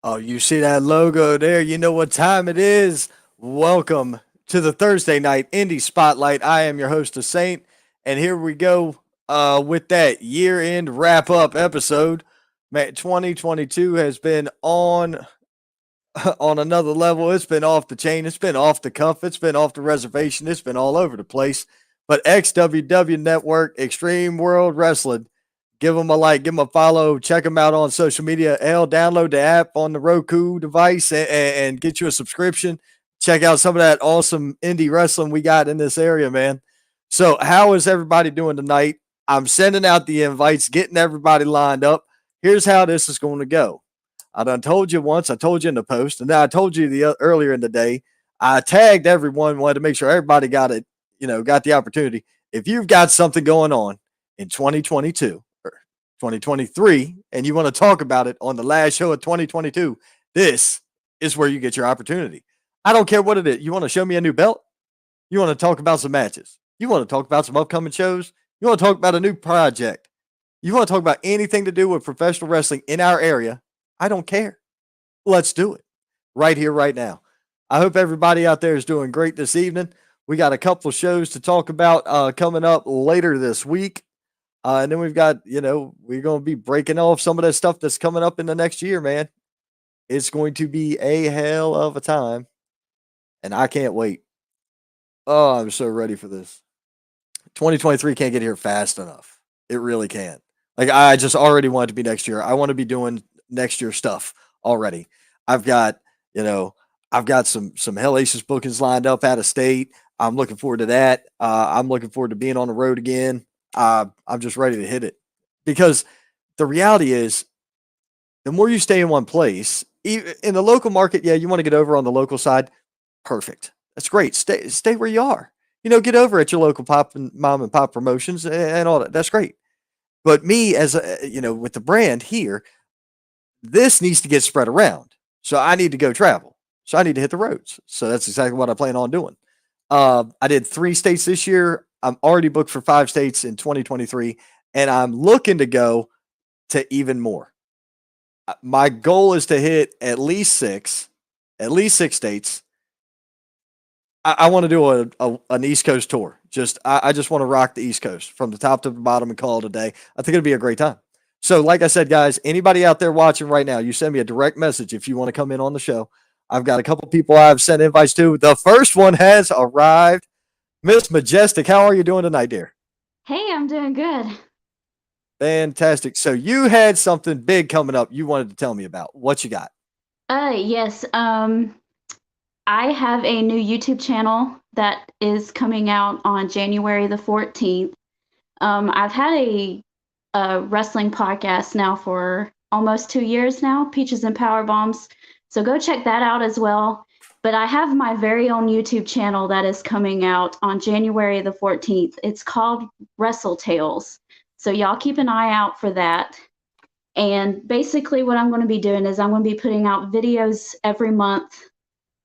Oh, you see that logo there? You know what time it is. Welcome to the Thursday night Indie Spotlight. I am your host, a Saint, and here we go with that year-end wrap-up episode. Man, 2022 has been on on another level. It's been off the chain. It's been off the cuff. It's been off the reservation. It's been all over the place. But XWW Network, Extreme World Wrestling, give them a like, give them a follow, check them out on social media. Hell, download the app on the Roku device and get you a subscription. Check out some of that awesome indie wrestling we got in this area, man. So, how is everybody doing tonight? I'm sending out the invites, getting everybody lined up. Here's how this is going to go. I done told you once, I told you in the post, and then I told you earlier in the day. I tagged everyone, wanted to make sure everybody got it, got the opportunity. If you've got something going on in 2022 or 2023, and you want to talk about it on the last show of 2022, this is where you get your opportunity. I don't care what it is. You want to show me a new belt? You want to talk about some matches? You want to talk about some upcoming shows? You want to talk about a new project? You want to talk about anything to do with professional wrestling in our area? I don't care. Let's do it right here, right now. I hope everybody out there is doing great this evening. We got a couple of shows to talk about coming up later this week. And then we've got, we're going to be breaking off some of that stuff that's coming up in the next year, man. It's going to be a hell of a time. And I can't wait. Oh, I'm so ready for this. 2023 can't get here fast enough. It really can't. Like, I just already want it to be next year. I want to be doing next year stuff already. I've got, I've got some hellacious bookings lined up out of state. I'm looking forward to that. I'm looking forward to being on the road again. I'm just ready to hit it because the reality is the more you stay in one place, in the local market, yeah, you want to get over on the local side. Perfect. That's great. Stay where you are. Get over at your local mom and pop promotions and all that. That's great. But me as with the brand here, this needs to get spread around. So I need to go travel. So I need to hit the roads. So that's exactly what I plan on doing. I did 3 states this year. I'm already booked for 5 states in 2023, and I'm looking to go to even more. My goal is to hit at least six states. I want to do an East Coast tour. I just want to rock the East Coast from the top to the bottom and call it a day. I think it'll be a great time. So, like I said, guys, anybody out there watching right now, you send me a direct message if you want to come in on the show. I've got a couple people I've sent invites to. The first one has arrived. Miss Majestic, how are you doing tonight, dear? Hey, I'm doing good. Fantastic. So you had something big coming up you wanted to tell me about. What you got? Yes. I have a new YouTube channel that is coming out on January the 14th. I've had a wrestling podcast now for almost 2 years now, Peaches and Power Bombs. So go check that out as well. But I have my very own YouTube channel that is coming out on January the 14th. It's called Wrestle Tales. So y'all keep an eye out for that. And basically what I'm going to be doing is I'm going to be putting out videos every month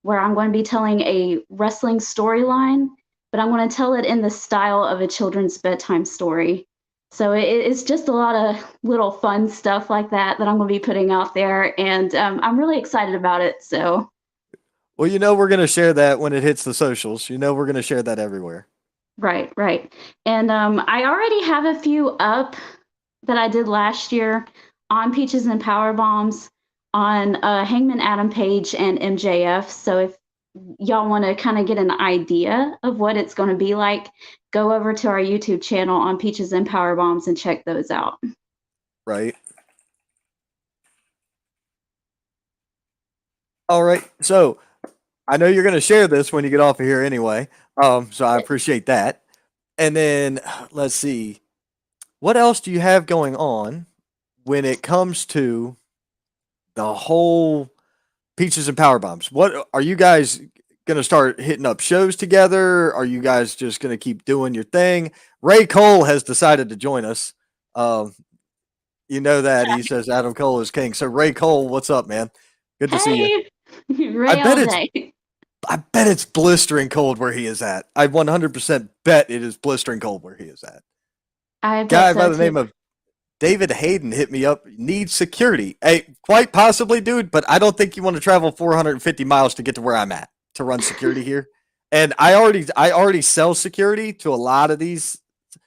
where I'm going to be telling a wrestling storyline, but I'm going to tell it in the style of a children's bedtime story. So it's just a lot of little fun stuff like that I'm going to be putting out there, and I'm really excited about it. So, Well, we're going to share that when it hits the socials. We're going to share that everywhere. right, right. And I already have a few up that I did last year on Peaches and Power Bombs on Hangman Adam Page and MJF. So if y'all want to kind of get an idea of what it's going to be like, go over to our YouTube channel on Peaches and Power Bombs and check those out. Right. All right. So I know you're going to share this when you get off of here anyway. So I appreciate that. And then let's see. What else do you have going on when it comes to the whole Peaches and Power Bombs? What are you guys going to start hitting up shows together? Are you guys just going to keep doing your thing? Ray Cole has decided to join us. You know that he says Adam Cole is king. So Ray Cole, what's up, man? Good to see you. Hey, I Ray bet all it's day. I bet it's blistering cold where he is at. I 100% bet it is blistering cold where he is at. I bet Guy by so the name too. of David Hayden hit me up. Needs security. Hey, quite possibly, dude. But I don't think you want to travel 450 miles to get to where I'm at to run security here. And I already sell security to a lot of these.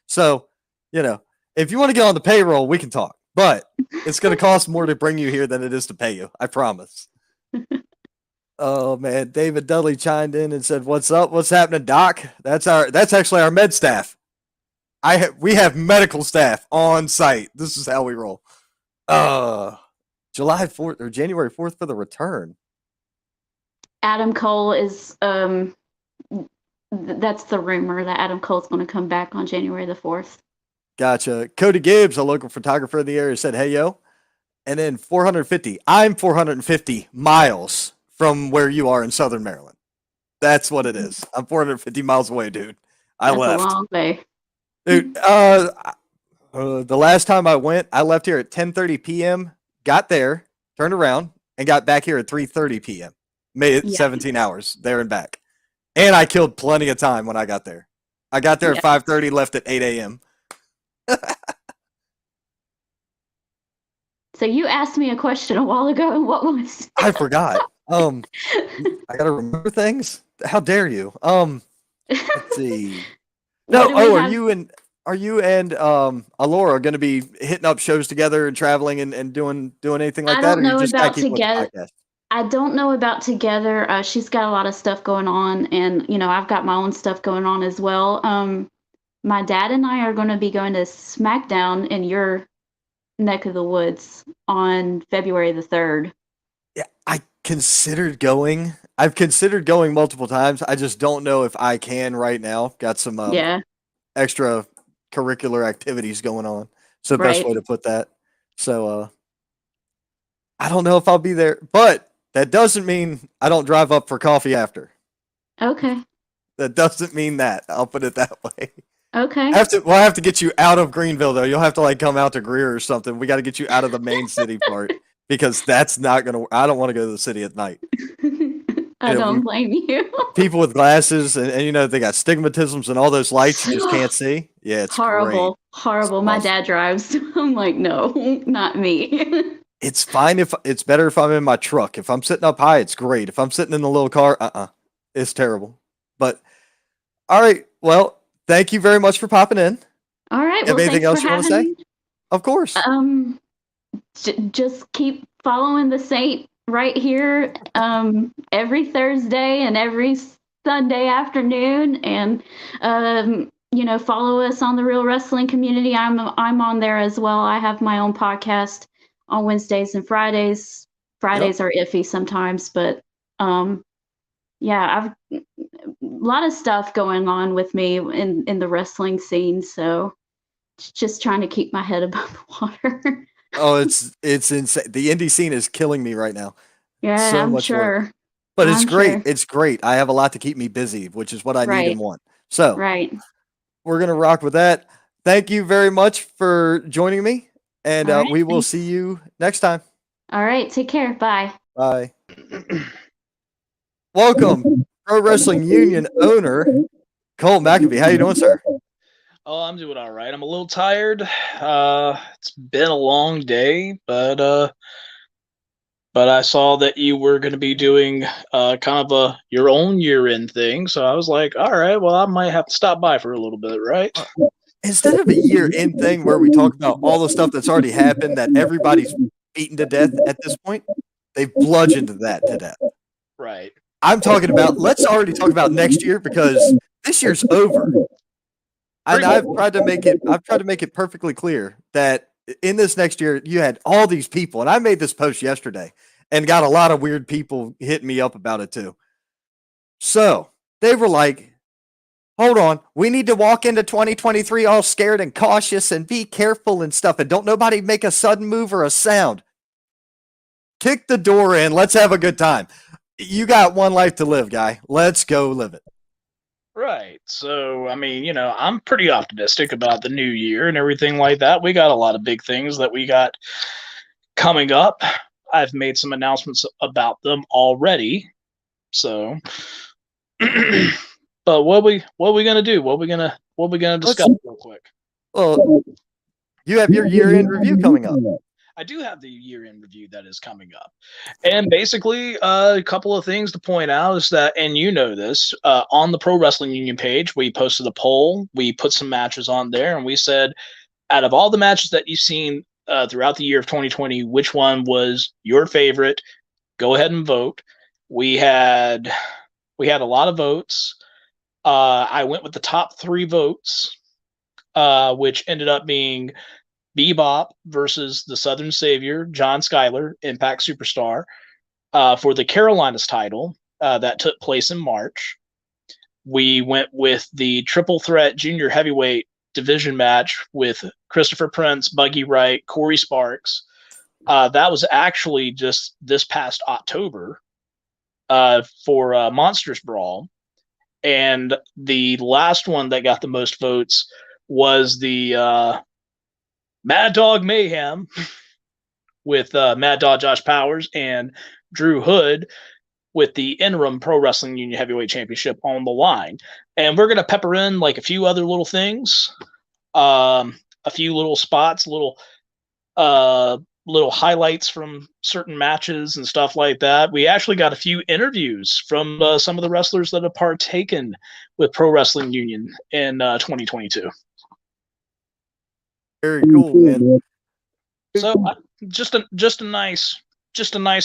So, if you want to get on the payroll, we can talk. But it's going to cost more to bring you here than it is to pay you. I promise. Oh man, David Dudley chimed in and said, "What's up? What's happening, Doc?" That's actually our med staff. We have medical staff on site. This is how we roll. Uh July 4th or January 4th for the return. Adam Cole is that's the rumor that Adam Cole's going to come back on January the 4th. Gotcha. Cody Gibbs, a local photographer in the area, said, "Hey yo." And then 450. I'm 450 miles from where you are in Southern Maryland. That's what it is. I'm 450 miles away, dude. That's left. a long way. Dude, the last time I went, I left here at 10:30 p.m., got there, turned around, and got back here at 3:30 p.m. Made it 17 hours there and back. And I killed plenty of time when I got there. I got there at 5:30, left at 8 a.m. So you asked me a question a while ago, and what was? I forgot. I gotta remember things. How dare you? Let's see. No, are you and Alora going to be hitting up shows together and traveling and doing anything like that? Or you just about together. I don't know about together. She's got a lot of stuff going on, and I've got my own stuff going on as well. My dad and I are going to be going to SmackDown in your neck of the woods on February the 3rd. Yeah, I considered going. I've considered going multiple times. I just don't know if I can right now. Got some extra curricular activities going on. So the best way to put that. So I don't know if I'll be there, but that doesn't mean I don't drive up for coffee after. Okay. That doesn't mean that. I'll put it that way. Okay. We'll have to get you out of Greenville though. You'll have to come out to Greer or something. We got to get you out of the main city part because that's not gonna. I don't want to go to the city at night. I don't blame you. People with glasses and they got stigmatisms and all those lights you just can't see. Yeah, it's horrible. Great. Horrible. It's My dad drives. I'm like, no, not me. It's fine if it's better if I'm in my truck. If I'm sitting up high, it's great. If I'm sitting in the little car, it's terrible. But all right, well, thank you very much for popping in. All right. Have anything else you want to say? Of course. Just keep following the Saint right here every Thursday and every Sunday afternoon, and follow us on the Real Wrestling Community. I'm on there as well. I have my own podcast on Wednesdays and Fridays. Fridays are iffy sometimes, but I've a lot of stuff going on with me in the wrestling scene, so just trying to keep my head above the water. Oh, it's insane. The indie scene is killing me right now. Yeah, so I'm sure. Work. But it's great. Sure. It's great. I have a lot to keep me busy, which is what I need and want. So we're going to rock with that. Thank you very much for joining me, and we will see you next time. All right. Take care. Bye. Bye. Welcome, Pro Wrestling Union owner, Cole McAfee. How you doing, sir? Oh, I'm doing all right. I'm a little tired. It's been a long day, but I saw that you were going to be doing kind of your own year-end thing, so I was like, all right, well, I might have to stop by for a little bit, right? Instead of a year-end thing where we talk about all the stuff that's already happened that everybody's beaten to death at this point, they've bludgeoned that to death. Right. I'm talking about, let's already talk about next year because this year's over. And I've tried to make it perfectly clear that in this next year, you had all these people, and I made this post yesterday and got a lot of weird people hitting me up about it too. So they were like, hold on, we need to walk into 2023 all scared and cautious and be careful and stuff, and don't nobody make a sudden move or a sound. Kick the door in. Let's have a good time. You got one life to live, guy. Let's go live it. Right. So, I mean, I'm pretty optimistic about the new year and everything like that. We got a lot of big things that we got coming up. I've made some announcements about them already. So, but what we gonna do? What we gonna discuss real quick? Well, You have your year-end review coming up. I do have the year-end review that is coming up. And basically, a couple of things to point out is that, and you know this, on the Pro Wrestling Union page, we posted a poll. We put some matches on there, and we said, out of all the matches that you've seen throughout the year of 2020, which one was your favorite? Go ahead and vote. We had a lot of votes. I went with the top 3 votes, which ended up being Bebop versus the Southern Savior, John Schuyler, Impact Superstar, for the Carolinas title that took place in March. We went with the triple threat junior heavyweight division match with Christopher Prince, Buggy Wright, Corey Sparks. That was actually just this past October for Monsters Brawl. And the last one that got the most votes was the Mad Dog Mayhem with Mad Dog Josh Powers and Drew Hood with the interim Pro Wrestling Union Heavyweight Championship on the line. And we're going to pepper in like a few other little things, a few little spots, little highlights from certain matches and stuff like that. We actually got a few interviews from some of the wrestlers that have partaken with Pro Wrestling Union in 2022. Very cool, man. So just a nice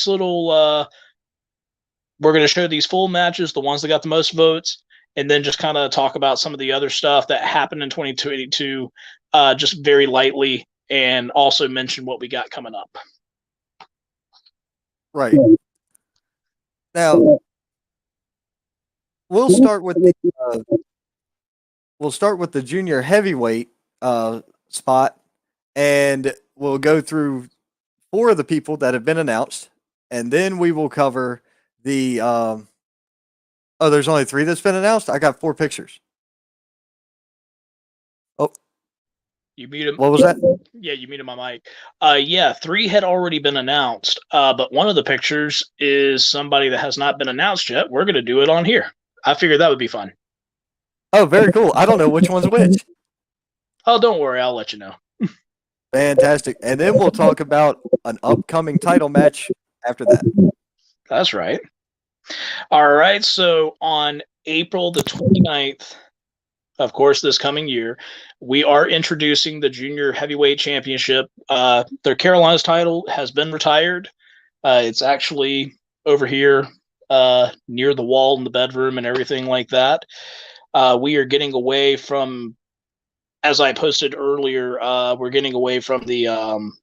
little. We're going to show these full matches, the ones that got the most votes, and then just kind of talk about some of the other stuff that happened in 2022, just very lightly, and also mention what we got coming up. Right. Now, we'll start with the junior heavyweight spot, and we'll go through 4 of the people that have been announced, and then we will cover the there's only 3 that's been announced. I got 4 pictures. Oh, you muted. What was that? Yeah, you muted my mic. Yeah, 3 had already been announced, but one of the pictures is somebody that has not been announced yet. We're going to do it on here. I figured that would be fun. Oh, very cool. I don't know which one's which. Oh, don't worry. I'll let you know. Fantastic. And then we'll talk about an upcoming title match after that. That's right. All right. So on April the 29th, of course, this coming year, we are introducing the Junior Heavyweight Championship. Their Carolinas title has been retired. It's actually over here near the wall in the bedroom and everything like that. We are getting away from, as I posted earlier, we're getting away from the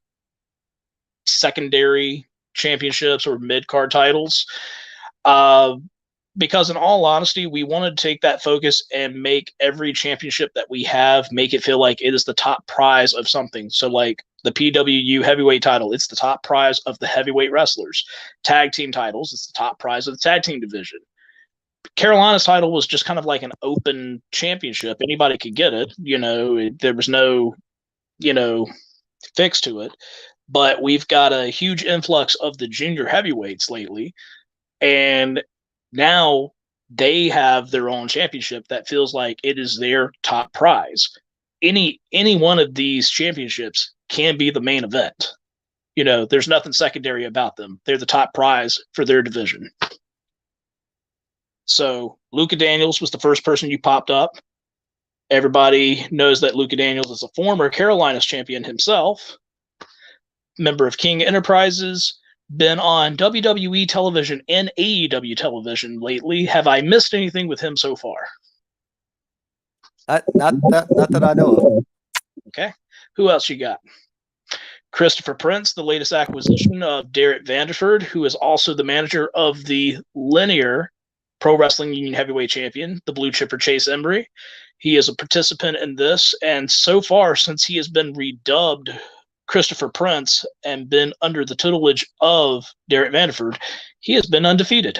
secondary championships or mid-card titles. Because in all honesty, we wanted to take that focus and make every championship that we have, make it feel like it is the top prize of something. So like the PWU heavyweight title, it's the top prize of the heavyweight wrestlers. Tag team titles, it's the top prize of the tag team division. Carolina's title was just kind of like an open championship. Anybody could get it. There was no, fix to it. But we've got a huge influx of the junior heavyweights lately. And now they have their own championship that feels like it is their top prize. Any one of these championships can be the main event. There's nothing secondary about them. They're the top prize for their division. So Luka Daniels was the first person you popped up. Everybody knows that Luka Daniels is a former Carolinas champion himself, member of King Enterprises, been on WWE television and AEW television lately. Have I missed anything with him so far? Not that I know of. Okay. Who else you got? Christopher Prince, the latest acquisition of Derek Vanderford, who is also the manager of the linear Pro Wrestling Union Heavyweight Champion, the Blue Chipper Chase Embry. He is a participant in this, and so far, since he has been redubbed Christopher Prince and been under the tutelage of Derek Vanderford, he has been undefeated.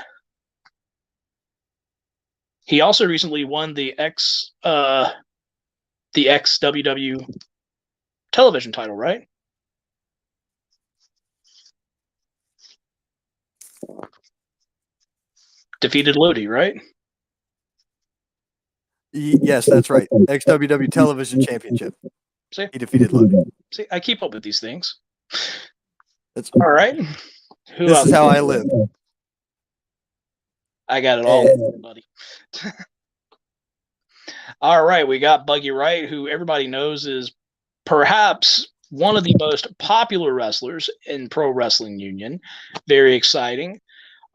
He also recently won the XWW television title, right? Defeated Lodi, right? Yes, that's right. XWW Television Championship. See, He defeated Logan. see, I keep up with these things. That's, All right. Who this else? is how I live. I got it all, buddy. All right, we got Buggy Wright, who everybody knows is perhaps one of the most popular wrestlers in Pro Wrestling Union. Very exciting.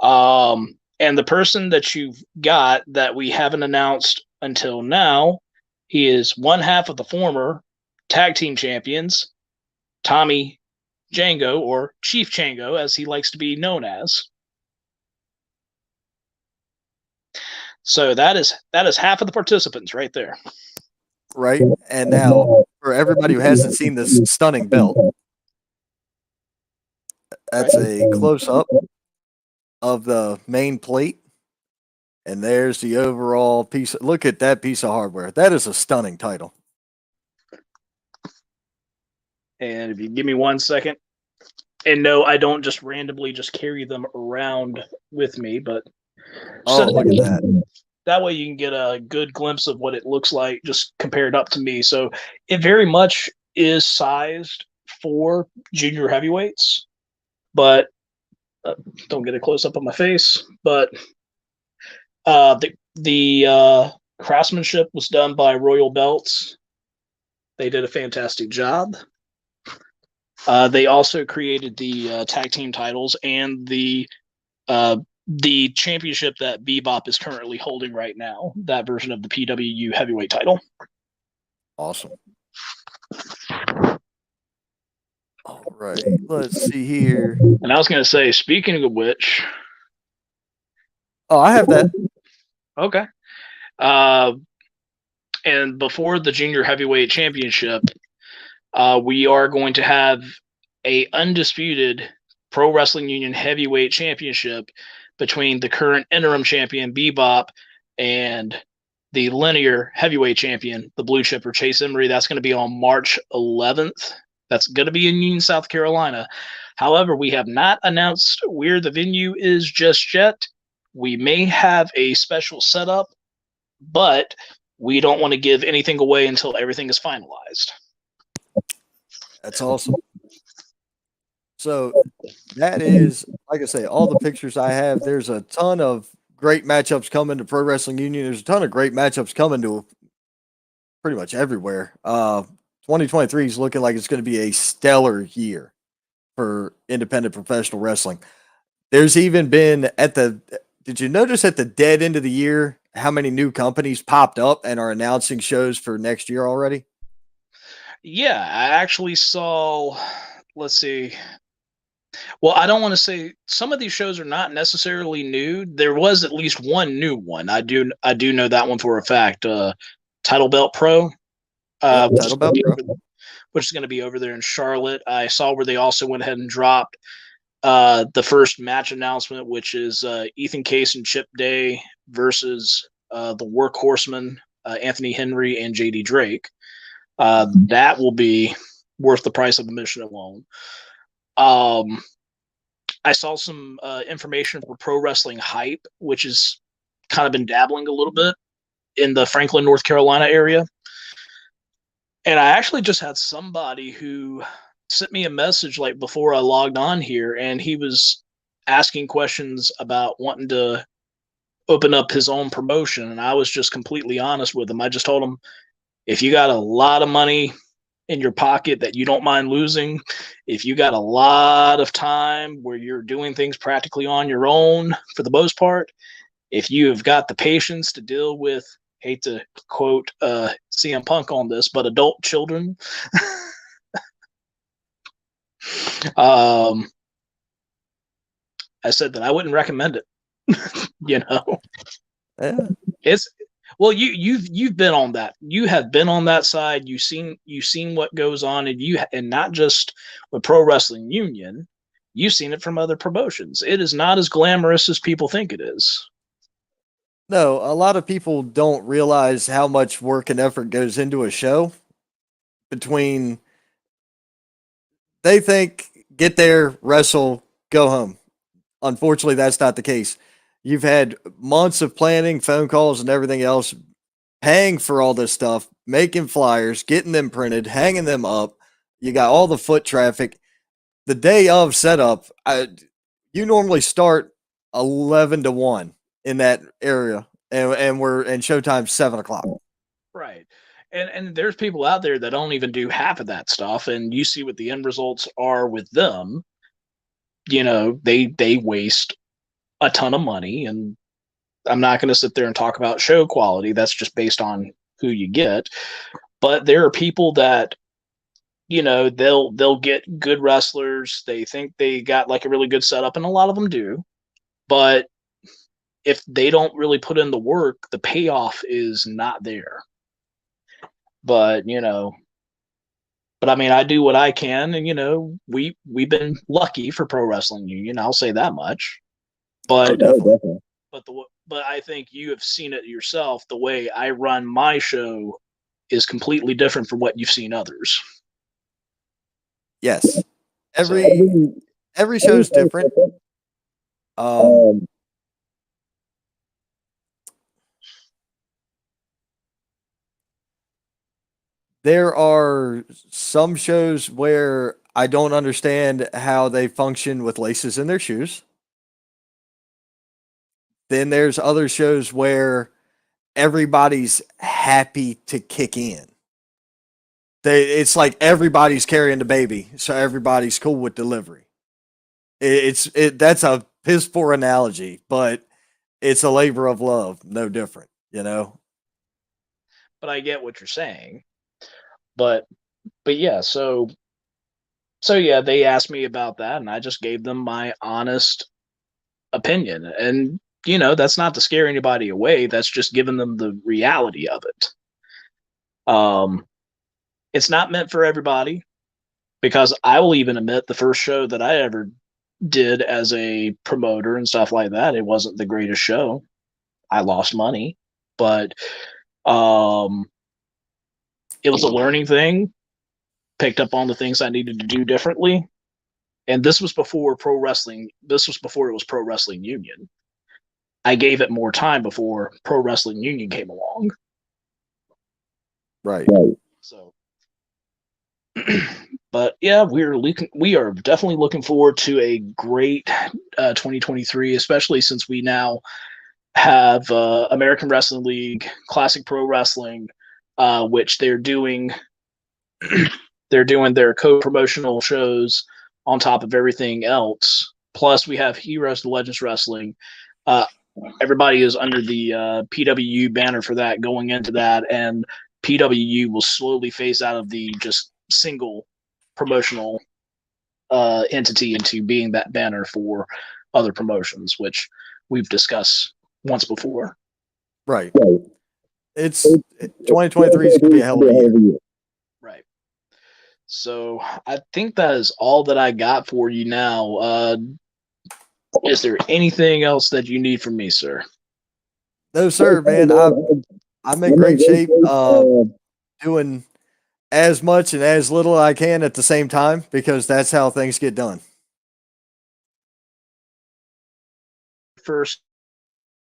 And the person that you've got that we haven't announced until now, he is one half of the former tag team champions, Tommy Django, or Chief Django, as he likes to be known as. So that is half of the participants right there. Right. And now, for everybody who hasn't seen this stunning belt, that's a close up of the main plate. And there's the overall piece. Look at that piece of hardware. That is a stunning title. And if you give me 1 second, and no, I don't just randomly just carry them around with me, but Oh, look at that. That way you can get a good glimpse of what it looks like just compared up to me. So it very much is sized for junior heavyweights, but don't get a close up on my face. But the craftsmanship was done by Royal Belts. They did a fantastic job. They also created the tag team titles and the championship that Bebop is currently holding right now, that version of the PWU heavyweight title. Awesome. All right, let's see here. And I was going to say, speaking of which... Oh, I have that. Okay. And before the junior heavyweight championship, we are going to have a undisputed Pro Wrestling Union heavyweight championship between the current interim champion Bebop and the linear heavyweight champion, the Blue Chipper Chase Emery. That's going to be on March 11th. That's going to be in Union, South Carolina. However, we have not announced where the venue is just yet. We may have a special setup, but we don't want to give anything away until everything is finalized. That's awesome. So that is, like I say, all the pictures I have. There's a ton of great matchups coming to Pro Wrestling Union. There's a ton of great matchups coming to pretty much everywhere. 2023 is looking like it's going to be a stellar year for independent professional wrestling. There's even been did you notice at the dead end of the year how many new companies popped up and are announcing shows for next year already? Yeah, I actually saw, let's see. Well, I don't want to say some of these shows are not necessarily new. There was at least one new one. I do know that one for a fact. Title Belt Pro, Title Belt Pro, which is going to be over there in Charlotte. I saw where they also went ahead and dropped the first match announcement, which is Ethan Case and Chip Day versus the Workhorsemen, Anthony Henry and JD Drake. That will be worth the price of admission alone. I saw some information for Pro Wrestling Hype, which has kind of been dabbling a little bit in the Franklin, North Carolina area. And I actually just had somebody who sent me a message like before I logged on here, and he was asking questions about wanting to open up his own promotion. And I was just completely honest with him. I just told him, if you got a lot of money in your pocket that you don't mind losing, if you got a lot of time where you're doing things practically on your own for the most part, if you have got the patience to deal with, hate to quote CM Punk on this, but adult children, I said that I wouldn't recommend it. Yeah. It's well, you've been on that. You have been on that side. You've seen what goes on, and not just with Pro Wrestling Union. You've seen it from other promotions. It is not as glamorous as people think it is. No, a lot of people don't realize how much work and effort goes into a show. They think get there, wrestle, go home. Unfortunately, that's not the case. You've had months of planning, phone calls, and everything else paying for all this stuff, making flyers, getting them printed, hanging them up. You got all the foot traffic. The day of setup, you normally start 11 to 1 in that area, and we're and showtime's 7 o'clock. Right. And there's people out there that don't even do half of that stuff, and you see what the end results are with them. You know, they waste a ton of money, and I'm not going to sit there and talk about show quality. That's just based on who you get. But there are people that, you know, they'll get good wrestlers. They think they got like a really good setup, and a lot of them do. But if they don't really put in the work, the payoff is not there. But, you know, but I mean, I do what I can, and you know, we've been lucky for Pro Wrestling Union. I'll say that much. But Definitely. but I think you have seen it yourself. The way I run my show is completely different from what you've seen others. Yes, every show is different. There are some shows where I don't understand how they function with laces in their shoes. Then there's other shows where everybody's happy to kick in. It's like everybody's carrying the baby, so everybody's cool with delivery. That's a piss poor analogy, but it's a labor of love, no different, you know. But I get what you're saying. But yeah, so yeah, they asked me about that, and I just gave them my honest opinion. And you know, that's not to scare anybody away. That's just giving them the reality of it. It's not meant for everybody, because I will even admit the first show that I ever did as a promoter and stuff like that, it wasn't the greatest show. I lost money, but it was a learning thing. Picked up on the things I needed to do differently. And this was before pro wrestling. This was before it was Pro Wrestling Union. I gave it more time before Pro Wrestling Union came along. Right. So, but yeah, we are definitely looking forward to a great 2023, especially since we now have American Wrestling League, Classic Pro Wrestling, which they're doing. They're doing their co-promotional shows on top of everything else. Plus, we have Heroes to Legends Wrestling. Everybody is under the PWU banner for that going into that, and PWU will slowly phase out of the just single promotional entity into being that banner for other promotions, which we've discussed once before. Right. It's 2023 is going to be a hell of a year. Right. So I think that is all that I got for you now. Is there anything else that you need from me, sir? No, sir, man. I'm in great shape. Doing as much and as little I can at the same time, because that's how things get done. First,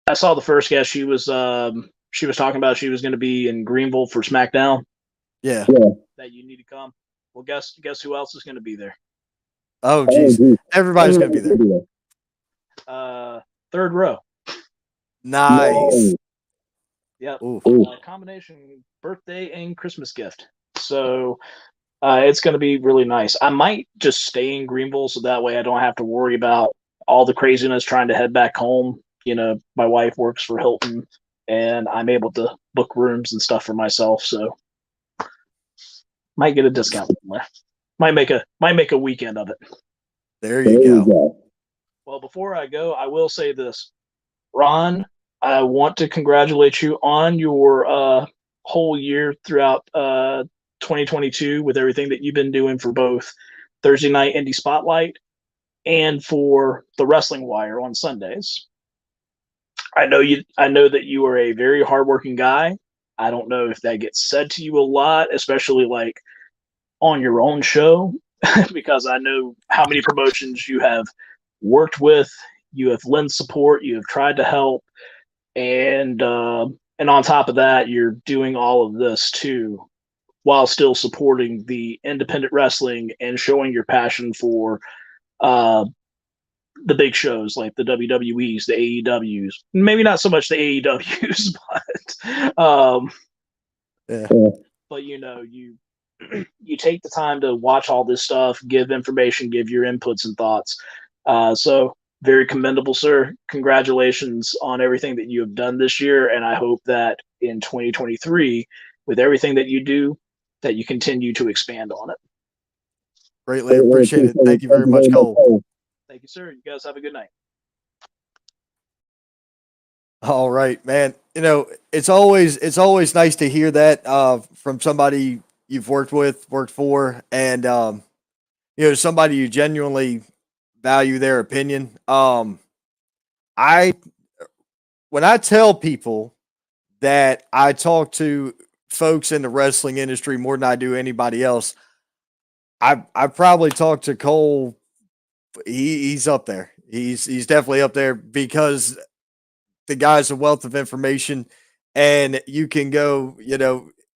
I saw the first guest. She was talking about she was going to be in Greenville for SmackDown. Yeah. That you need to come. Well, guess who else is going to be there? Oh, geez. Everybody's going to be there. Third row. Nice. Yep. Combination birthday and Christmas gift. So it's going to be really nice. I might just stay in Greenville, so that way I don't have to worry about all the craziness trying to head back home. You know, my wife works for Hilton, and I'm able to book rooms and stuff for myself. So might get a discount somewhere. Might make a weekend of it. There you go. Well, before I go, I will say this. Ron, I want to congratulate you on your whole year throughout 2022 with everything that you've been doing for both Thursday Night Indie Spotlight and for the Wrestling Wire on Sundays. I know that you are a very hardworking guy. I don't know if that gets said to you a lot, especially like on your own show, because I know how many promotions you have worked with, you have lent support, you have tried to help, and And on top of that, you're doing all of this too, while still supporting the independent wrestling and showing your passion for uh, the big shows like the WWEs, the AEWs. Maybe not so much the AEWs, Yeah. but you you take the time to watch all this stuff, give information, give your inputs and thoughts. So very commendable, sir. Congratulations on everything that you have done this year, and I hope that in 2023, with everything that you do, that you continue to expand on it. Greatly appreciate it. Thank you very much, Cole. Thank you, sir. You guys have a good night. All right, man. It's always nice to hear that from somebody you've worked for, and somebody you genuinely value their opinion. I when I tell people that I talk to folks in the wrestling industry more than I do anybody else, I probably talk to Cole. He's up there. He's definitely up there because the guy's a wealth of information, and you can go.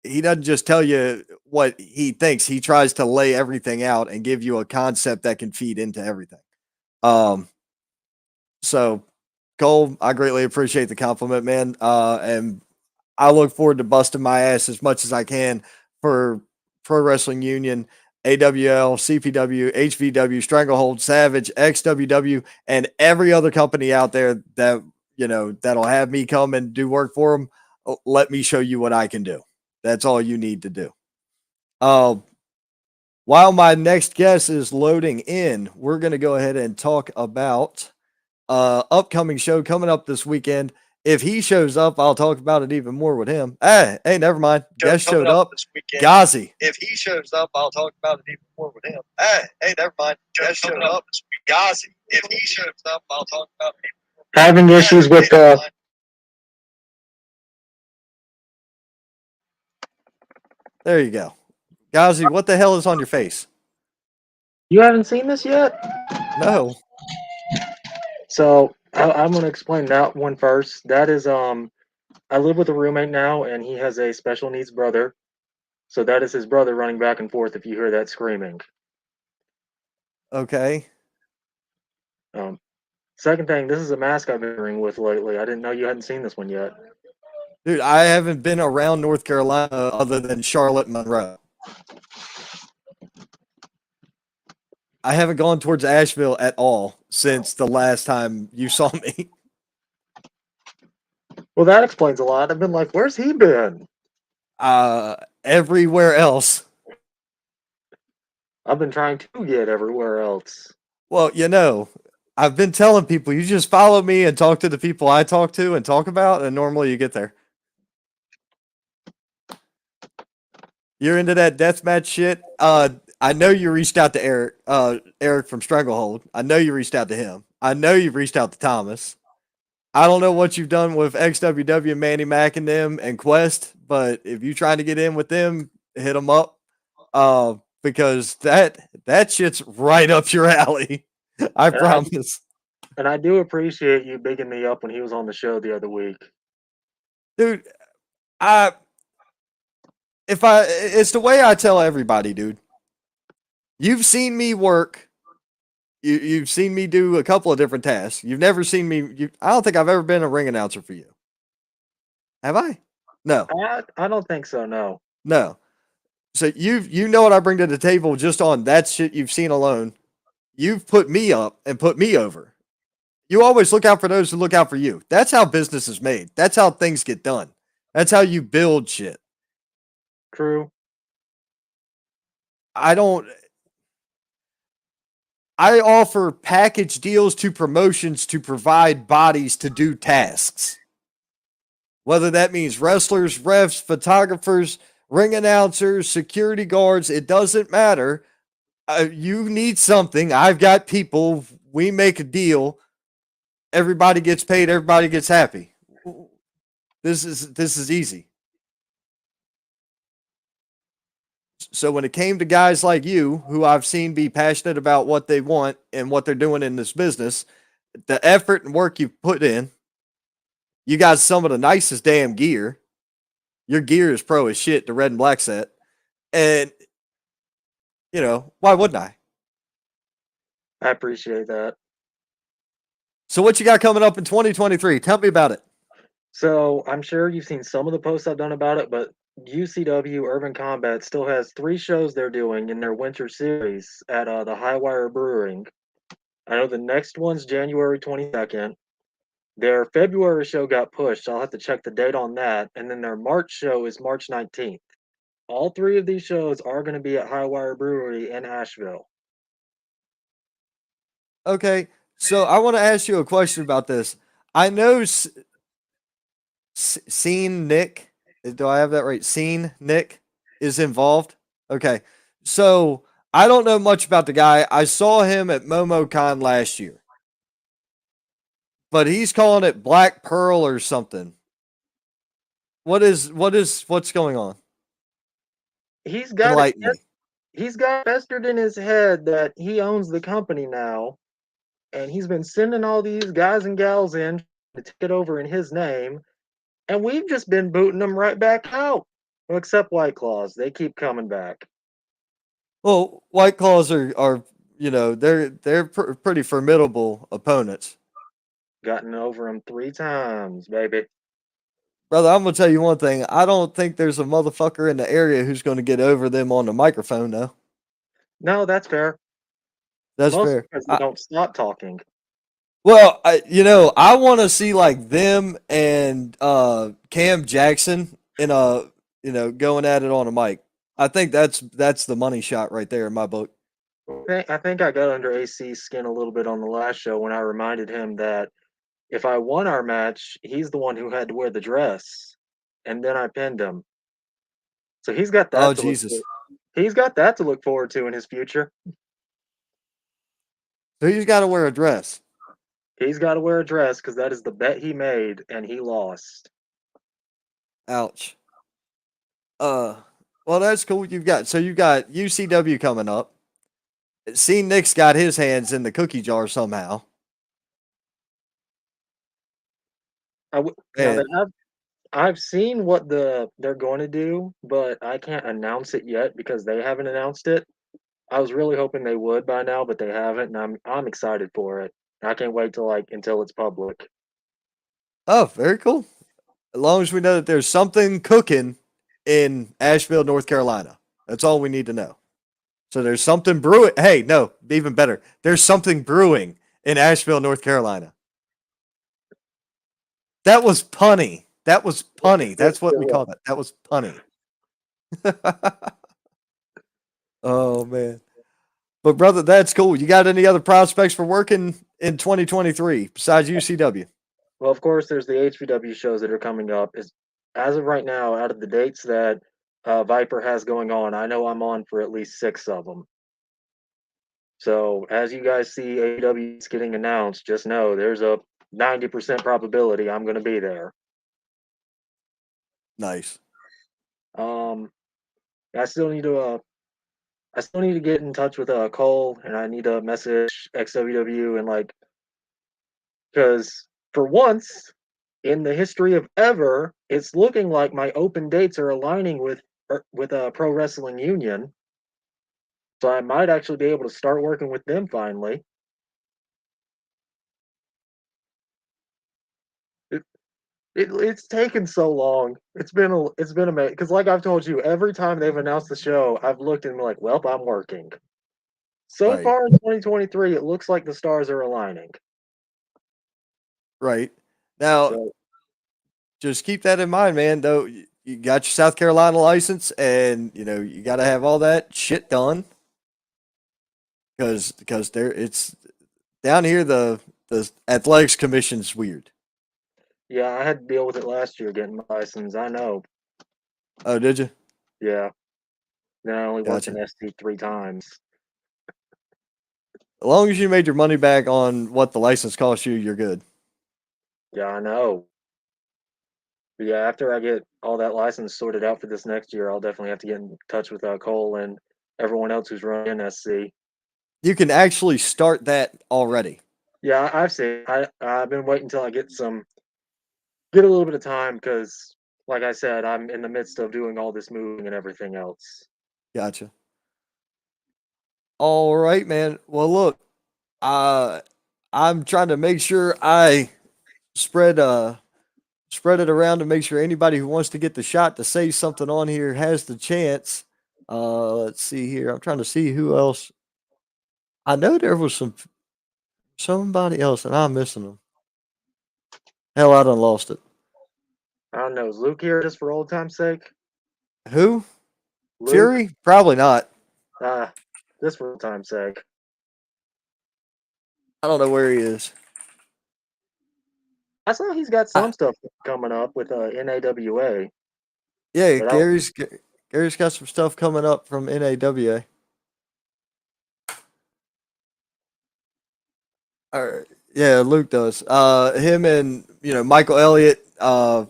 He doesn't just tell you what he thinks. He tries to lay everything out and give you a concept that can feed into everything. So Cole, I greatly appreciate the compliment, man. And I look forward to busting my ass as much as I can for Pro Wrestling Union, AWL, CPW, HVW, Stranglehold, Savage, XWW, and every other company out there that that'll have me come and do work for them. Let me show you what I can do. That's all you need to do. While my next guest is loading in, we're going to go ahead and talk about upcoming show coming up this weekend. If he shows up, I'll talk about it even more with him. Hey, never mind. Guest showed up this weekend. Ghazi. If he shows up, I'll talk about it even more with him. Hey, never mind. Guest showed up this weekend. Ghazi. If he shows up, I'll talk about it even more. Having issues with There you go. Ghazi, what the hell is on your face? You haven't seen this yet? No. So I'm going to explain that one first. That is, I live with a roommate now, and he has a special needs brother. So that is his brother running back and forth if you hear that screaming. Okay. Second thing, this is a mask I've been wearing with lately. I didn't know you hadn't seen this one yet. Dude, I haven't been around North Carolina other than Charlotte and Monroe. I haven't gone towards Asheville at all since the last time you saw me. Well, that explains a lot. I've been like, where's he been? Everywhere else. I've been trying to get everywhere else. Well, I've been telling people, you just follow me and talk to the people I talk to and talk about, and normally you get there. You're into that deathmatch shit? I know you reached out to Eric from Stranglehold. I know you reached out to him. I know you've reached out to Thomas. I don't know what you've done with XWW, Manny Mac and them and Quest, but if you're trying to get in with them, hit them up. Because that shit's right up your alley. I promise. And I do appreciate you bigging me up when he was on the show the other week. Dude, it's the way I tell everybody, dude. You've seen me work. You've seen me do a couple of different tasks. You've never seen me. I don't think I've ever been a ring announcer for you. Have I? No. I don't think so. No. No. So you know what I bring to the table just on that shit you've seen alone. You've put me up and put me over. You always look out for those who look out for you. That's how business is made. That's how things get done. That's how you build shit. True. I offer package deals to promotions to provide bodies to do tasks. Whether that means wrestlers, refs, photographers, ring announcers, security guards, it doesn't matter. You need something. I've got people. We make a deal. Everybody gets paid. Everybody gets happy. This is easy. So when it came to guys like you, who I've seen be passionate about what they want and what they're doing in this business, the effort and work you've put in, You got some of the nicest damn gear. Your gear is pro as shit, the red and black set. And, why wouldn't I? I appreciate that. So, what you got coming up in 2023? Tell me about it. So I'm sure you've seen some of the posts I've done about it, but UCW Urban Combat still has 3 shows they're doing in their winter series at the Highwire Brewing. I know the next one's January 22nd. Their February show got pushed, so I'll have to check the date on that. And then their March show is March 19th. All 3 of these shows are going to be at Highwire Brewery in Asheville. Okay. So, I want to ask you a question about this. I know Scene Nick, do I have that right? Scene Nick is involved. Okay. So, I don't know much about the guy. I saw him at MomoCon last year, but he's calling it Black Pearl or something. What's going on? He's got it. Enlighten me. He's got festered in his head that he owns the company now, and he's been sending all these guys and gals in to take it over in his name, and we've just been booting them right back out. Well, except White Claws, they keep coming back. Well, White Claws are they're pretty formidable opponents. Gotten over them 3 times, baby. Brother, I'm gonna tell you one thing. I don't think there's a motherfucker in the area who's gonna get over them on the microphone, though. No, that's fair. That's Mostly fair. because they don't stop talking. Well, I want to see like them and Cam Jackson in going at it on a mic. I think that's the money shot right there in my book. I think I got under AC's skin a little bit on the last show when I reminded him that if I won our match, he's the one who had to wear the dress, and then I pinned him. So he's got that Oh to look Jesus! he's got that to look forward to in his future. So he's got to wear a dress. He's got to wear a dress because that is the bet he made, and he lost. Ouch. Well, that's cool. You've got UCW coming up. See, Nick's got his hands in the cookie jar somehow. Now And I've seen what they're going to do, but I can't announce it yet because they haven't announced it. I was really hoping they would by now, but they haven't, and I'm excited for it. I can't wait until it's public. oh, very cool. As long as we know that there's something cooking in Asheville, North Carolina. That's all we need to know. So there's something brewing. Hey, no, even better. There's something brewing in Asheville, North Carolina. That was punny. That was punny. That's what we call it. That was punny. Oh, man. But, brother, that's cool. You got any other prospects for working in 2023 besides UCW? Well, of course, there's the HVW shows that are coming up. As of right now, out of the dates that Viper has going on, I know I'm on for at least 6 of them. So as you guys see AEW getting announced, just know there's a 90% probability I'm going to be there. Nice. I still need to get in touch with Cole, and I need to message XWW and because for once in the history of ever, it's looking like my open dates are aligning with Pro Wrestling Union. So I might actually be able to start working with them finally. It's taken so long. It's been amazing because, like I've told you, every time they've announced the show, I've looked and been like, "Well, I'm working." So Right. far in 2023, it looks like the stars are aligning. Right. Now, So, just keep that in mind, man. Though you got your South Carolina license, and you got to have all that shit done because there it's down here. The athletics commission's weird. yeah, I had to deal with it last year getting my license. I know. Oh, did you? Yeah. Then I only worked in Gotcha. SC 3 times. As long as you made your money back on what the license cost you, you're good. Yeah, I know. But yeah, after I get all that license sorted out for this next year, I'll definitely have to get in touch with Cole and everyone else who's running SC. You can actually start that already. Yeah, I've seen. I've been waiting until I get some get a little bit of time because, like I said, I'm in the midst of doing all this moving and everything else. Gotcha. All right, man. Well, look, uh, I'm trying to make sure I spread spread it around to make sure anybody who wants to get the shot to say something on here has the chance. Let's see here. I'm trying to see who else. I know there was somebody else, and I'm missing them. Hell, I done lost it. I don't know. Is Luke here just for old time's sake? Who? Luke? Fury? Probably not. Just for old time's sake. I don't know where he is. I saw he's got some stuff coming up with NAWA. Yeah, But Gary's got some stuff coming up from NAWA. All right. Yeah, Luke does. Him and Michael Elliott down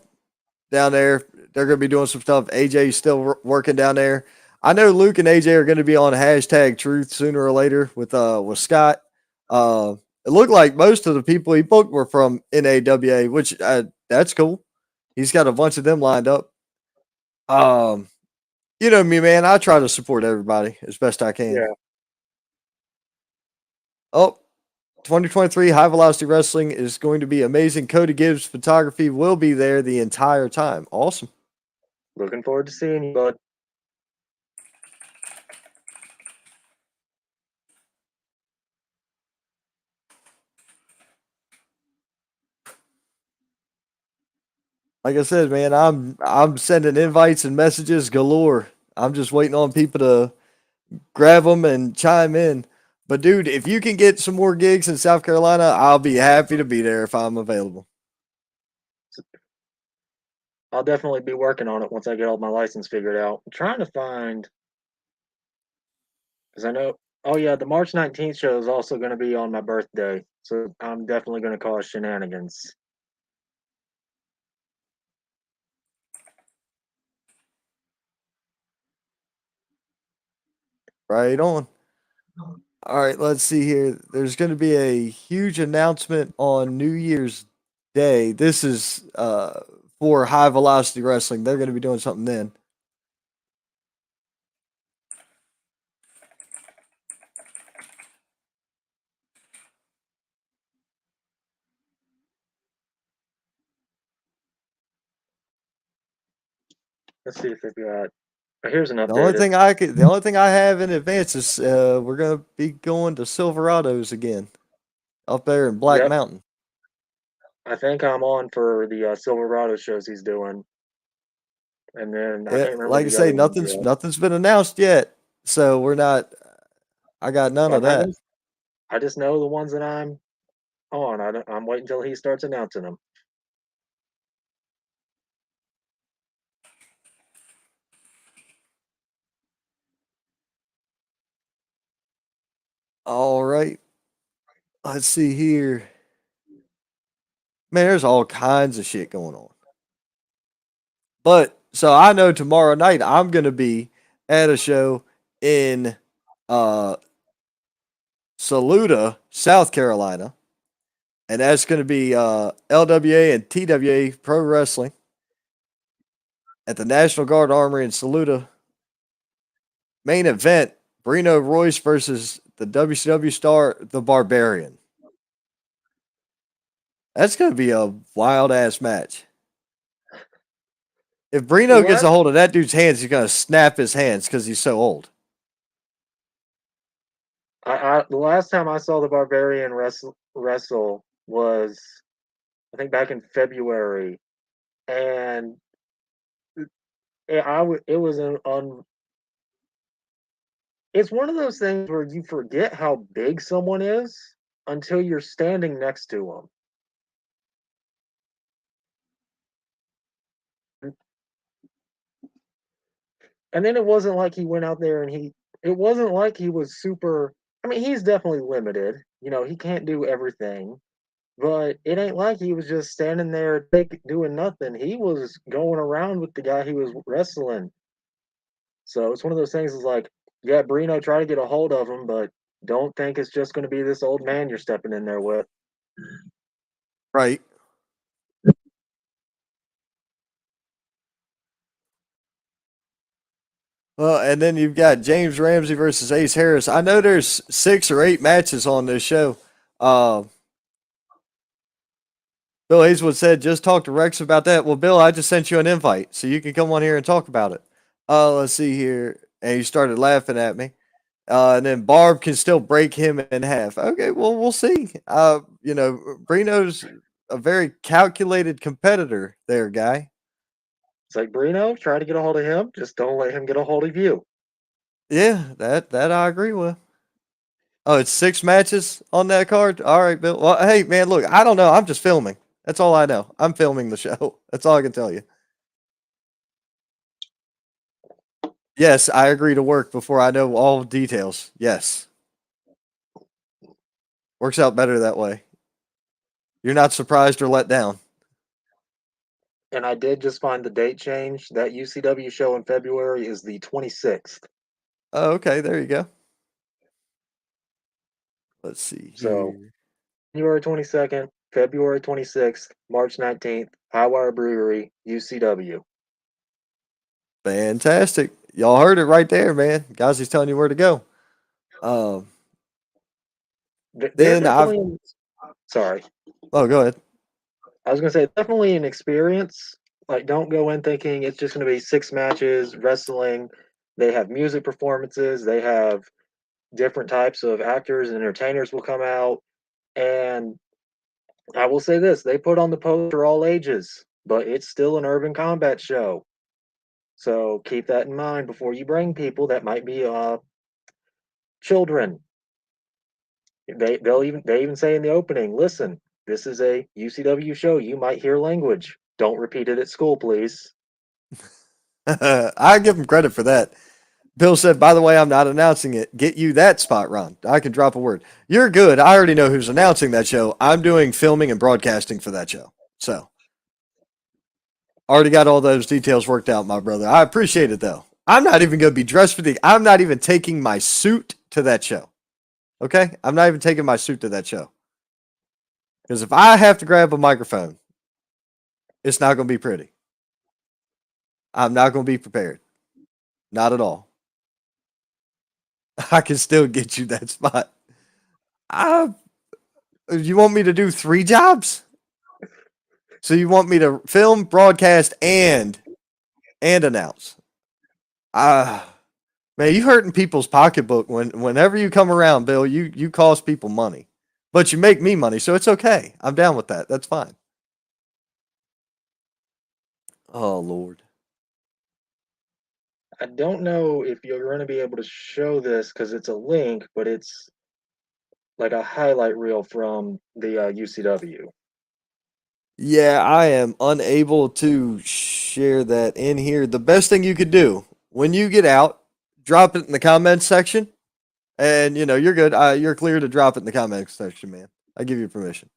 there, they're going to be doing some stuff. AJ's still working down there. I know Luke and AJ are going to be on hashtag Truth sooner or later with Scott. It looked like most of the people he booked were from NAWA, which that's cool. He's got a bunch of them lined up. You know me, man. I try to support everybody as best I can. yeah, Oh, 2023 High Velocity Wrestling is going to be amazing. Cody Gibbs photography will be there the entire time. Awesome. looking forward to seeing you, bud. Like I said, man, I'm sending invites and messages galore. I'm just waiting on people to grab them and chime in. But dude, if you can get some more gigs in South Carolina, I'll be happy to be there if I'm available. I'll definitely be working on it once I get all my license figured out. I'm trying to find, because I know, oh yeah, the March 19th show is also going to be on my birthday, so I'm definitely going to cause shenanigans. Right on. All right, let's see here. There's going to be a huge announcement on New Year's Day. This is for High Velocity Wrestling. They're going to be doing something then. Let's see if they've got. Here's an The only update. the only thing I have in advance is we're going to be going to Silverados again up there in Black Yep, Mountain. I think I'm on for the Silverado shows he's doing, and then I Yeah, can't remember like I the say, other ones yet. nothing's been announced yet, so we're not. I got none of I'm not that. gonna. I just know the ones that I'm on. I'm waiting until he starts announcing them. All right, let's see here. Man, there's all kinds of shit going on. But so I know tomorrow night I'm gonna be at a show in uh Saluda, South Carolina, and that's gonna be LWA and TWA Pro Wrestling at the National Guard Armory in Saluda. Main event: Brino Royce versus the WCW star, the Barbarian. That's gonna be a wild ass match. If Brino gets a hold of that dude's hands, he's gonna snap his hands because he's so old. The last time I saw the Barbarian wrestle was, I think, back in February, and it was it's one of those things where you forget how big someone is until you're standing next to them. And then it wasn't like he went out there and it wasn't like he was super. I mean, he's definitely limited. He can't do everything, but it ain't like he was just standing there doing nothing. He was going around with the guy he was wrestling. So it's one of those things. Is like, yeah, Brino, try to get a hold of him, but don't think it's just going to be this old man you're stepping in there with. Right. Well, and then you've got James Ramsey versus Ace Harris. I know there's 6 or 8 matches on this show. Bill Hazelwood said, just talk to Rex about that. Well, Bill, I just sent you an invite, so you can come on here and talk about it. Let's see here. And he started laughing at me. And then Barb can still break him in half. Okay, well, we'll see. Brino's a very calculated competitor there, guy. It's like, Bruno, try to get a hold of him. Just don't let him get a hold of you. Yeah, that I agree with. Oh, it's 6 matches on that card? All right, Bill. Well, hey, man, look, I don't know. I'm just filming. That's all I know. I'm filming the show. That's all I can tell you. Yes, I agree to work before I know all details. Yes. Works out better that way. You're not surprised or let down. And I did just find the date change. That UCW show in February is the 26th. Oh, okay. There you go. Let's see. So, Here. January 22nd, February 26th, March 19th, Highwire Brewery, UCW. Fantastic. Y'all heard it right there, man. Guys, he's telling you where to go. Then I've. Sorry. Oh, go ahead. I was going to say, definitely an experience. Like, don't go in thinking it's just going to be 6 matches, wrestling. They have music performances. They have different types of actors and entertainers will come out. And I will say this, they put on the poster all ages, but it's still an urban combat show. So keep that in mind before you bring people that might be children. They even say in the opening, listen, this is a UCW show. You might hear language. Don't repeat it at school, please. I give him credit for that. Bill said, by the way, I'm not announcing it. Get you that spot, Ron. I can drop a word. You're good. I already know who's announcing that show. I'm doing filming and broadcasting for that show. So, already got all those details worked out, my brother. I appreciate it, though. I'm not even going to be dressed for I'm not even taking my suit to that show. Okay? I'm not even taking my suit to that show. Because if I have to grab a microphone, it's not going to be pretty. I'm not going to be prepared. Not at all. I can still get you that spot. You want me to do 3 jobs? So you want me to film, broadcast, and announce? Man, you hurting people's pocketbook whenever you come around, Bill. You cost people money, but you make me money, so it's okay. I'm down with that. That's fine. Oh Lord. I don't know if you're going to be able to show this because it's a link, but it's like a highlight reel from the UCW. Yeah, I am unable to share that in here. The best thing you could do when you get out, drop it in the comments section, and you're good. You're clear to drop it in the comments section, man. I give you permission.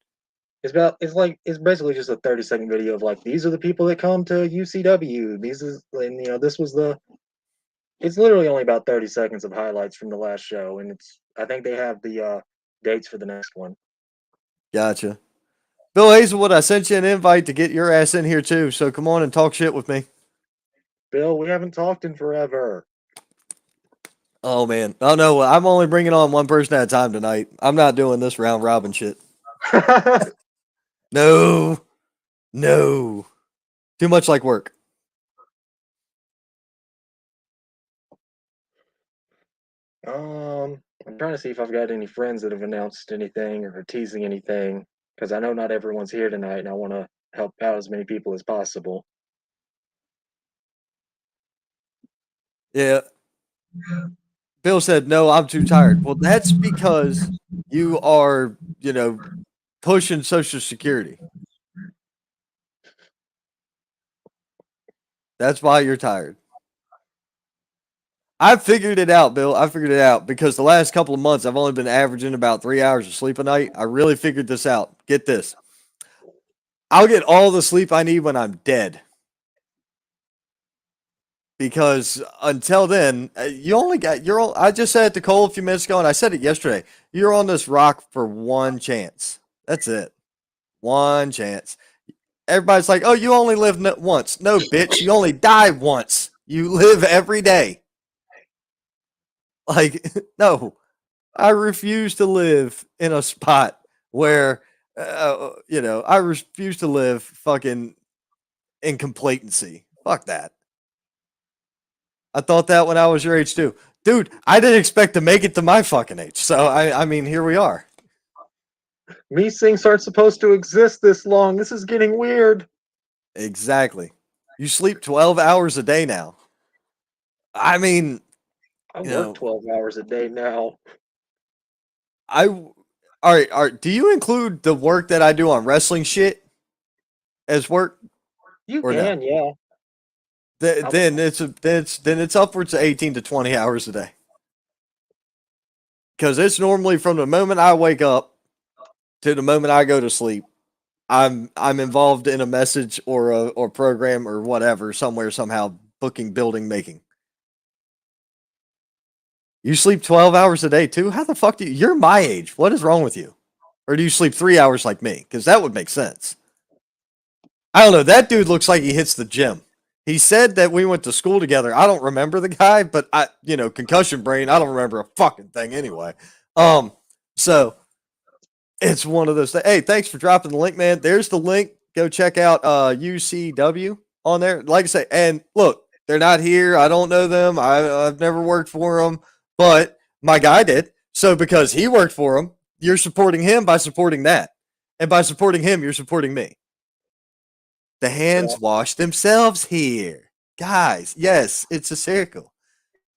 It's basically just a 30-second video of like, these are the people that come to UCW. It's literally only about 30 seconds of highlights from the last show, and I think they have the dates for the next one. Gotcha. Bill Hazelwood, I sent you an invite to get your ass in here too, so come on and talk shit with me. Bill, we haven't talked in forever. Oh man. Oh no, I'm only bringing on one person at a time tonight. I'm not doing this round robin shit. No. Too much like work. I'm trying to see if I've got any friends that have announced anything or are teasing anything, because I know not everyone's here tonight, and I want to help out as many people as possible. Yeah. Bill said, no, I'm too tired. Well, that's because you are, pushing Social Security. That's why you're tired. I figured it out, Bill. I figured it out because the last couple of months I've only been averaging about 3 hours of sleep a night. I really figured this out. Get this. I'll get all the sleep I need when I'm dead. Because until then, I just said it to Cole a few minutes ago, and I said it yesterday. You're on this rock for one chance. That's it. One chance. Everybody's like, oh, you only live once. No, bitch, you only die once. You live every day. Like, no, I refuse to live in a spot where, I refuse to live fucking in complacency. Fuck that. I thought that when I was your age too. Dude, I didn't expect to make it to my fucking age. So, I mean, here we are. Me things aren't supposed to exist this long. This is getting weird. Exactly. You sleep 12 hours a day now. I mean, I you work know, 12 hours a day now. all right. Do you include the work that I do on wrestling shit as work You or no? can, yeah. I'm, Then it's upwards of 18 to 20 hours a day. Because it's normally from the moment I wake up to the moment I go to sleep. I'm involved in a message or program or whatever somewhere somehow booking building making. You sleep 12 hours a day too? How the fuck do you? You're my age. What is wrong with you? Or do you sleep 3 hours like me? Because that would make sense. I don't know. That dude looks like he hits the gym. He said that we went to school together. I don't remember the guy, but concussion brain. I don't remember a fucking thing anyway. So it's one of those things. Hey, thanks for dropping the link, man. There's the link. Go check out UCW on there. Like I say, and look, they're not here. I don't know them. I've never worked for them, but my guy did. So because he worked for him, you're supporting him by supporting that, and by supporting him, you're supporting me. The hands wash themselves here, guys. Yes, it's a circle.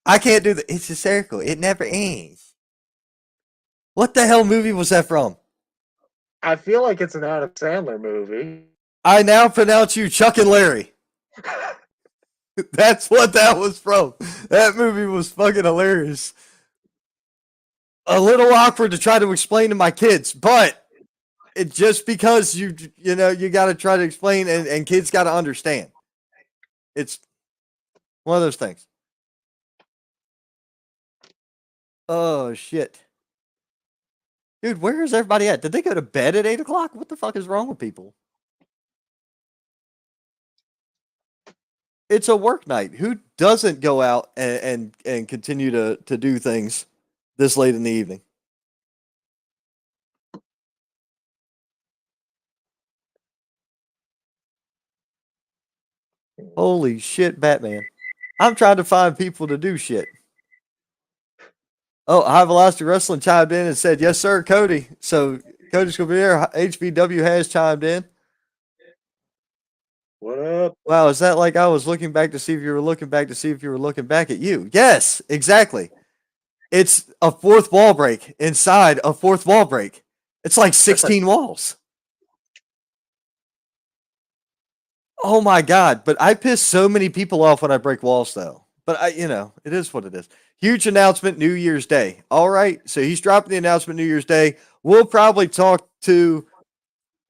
I can't do that. It's a circle. It never ends. What the hell movie was that from? I feel like it's an Adam Sandler movie. I now pronounce you Chuck and Larry. That's what that was from. That movie was fucking hilarious. A little awkward to try to explain to my kids, but it just because you got to try to explain and kids got to understand. It's one of those things. Oh shit. Dude, where is everybody at? Did they go to bed at 8 o'clock? What the fuck is wrong with people? It's a work night. Who doesn't go out and continue to do things this late in the evening? Holy shit, Batman. I'm trying to find people to do shit. Oh, High Velocity Wrestling chimed in and said, yes, sir, Cody. So Cody's going to be there. HVW has chimed in. What up? Wow, is that like I was looking back to see if you were looking back to see if you were looking back at you? Yes, exactly. It's a fourth wall break inside a fourth wall break. It's like 16 walls. Oh my God. But I piss so many people off when I break walls, though. But it is what it is. Huge announcement New Year's Day. All right. So he's dropping the announcement New Year's Day. We'll probably talk to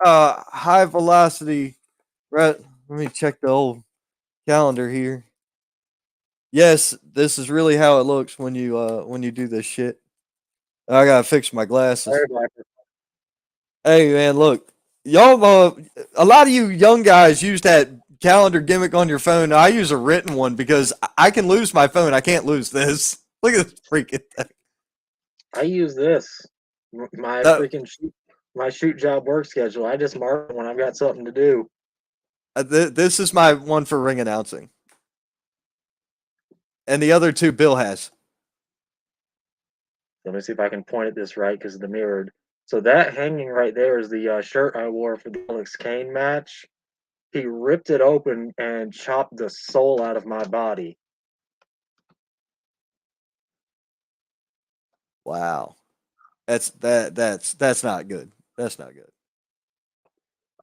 High Velocity. Right. Let me check the old calendar here. Yes, this is really how it looks when you do this shit. I gotta fix my glasses. Hey man, look, y'all. A lot of you young guys use that calendar gimmick on your phone. I use a written one because I can lose my phone. I can't lose this. Look at this freaking thing. I use this. My my shoot job work schedule. I just mark when I've got something to do. This is my one for ring announcing, and the other two Bill has. Let me see if I can point at this right because of the mirrored. So that hanging right there is the shirt I wore for the Alex Kane match. He ripped it open and chopped the soul out of my body. Wow, that's not good. That's not good.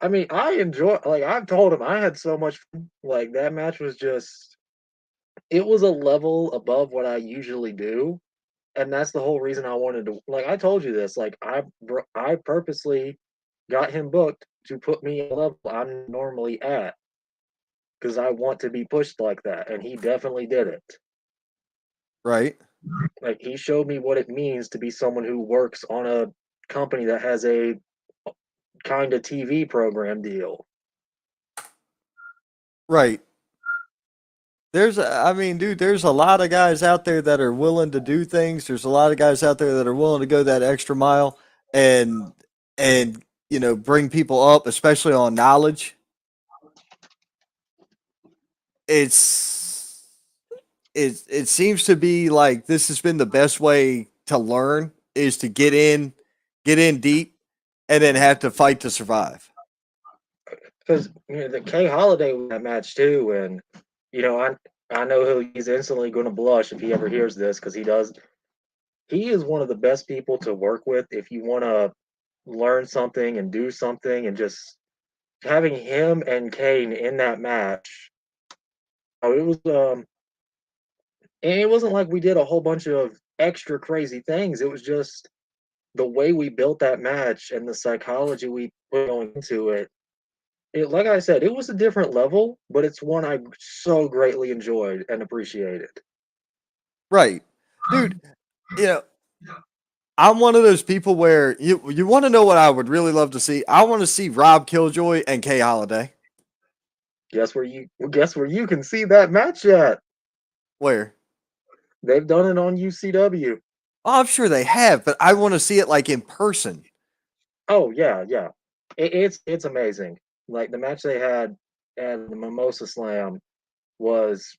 I mean, I enjoy. Like I've told him, I had so much fun. Like that match was just. It was a level above what I usually do, and that's the whole reason I wanted to. Like I told you this. Like I purposely got him booked to put me at a level I'm normally at because I want to be pushed like that, and he definitely did it. Right. Like he showed me what it means to be someone who works on a company that has a kind of TV program deal. Right. I mean, dude, there's a lot of guys out there that are willing to do things. There's a lot of guys out there that are willing to go that extra mile and bring people up, especially on knowledge. It's it seems to be like this has been the best way to learn is to get in deep, and then have to fight to survive. Because the K Holiday was that match too, and I know he's instantly going to blush if he ever hears this because he does. He is one of the best people to work with if you want to learn something and do something, and just having him and Kane in that match. Oh, it was and it wasn't like we did a whole bunch of extra crazy things. It was just the way we built that match and the psychology we put going into it. Like I said, it was a different level, but it's one I so greatly enjoyed and appreciated. Right, dude. You know, I'm one of those people where you want to know what I would really love to see. I want to see Rob Killjoy and Kay Holiday. Guess where you can see that match at? Where? They've done it on UCW. Oh, I'm sure they have, but I want to see it like in person. Oh yeah, yeah. It's amazing. Like the match they had at the Mimosa Slam was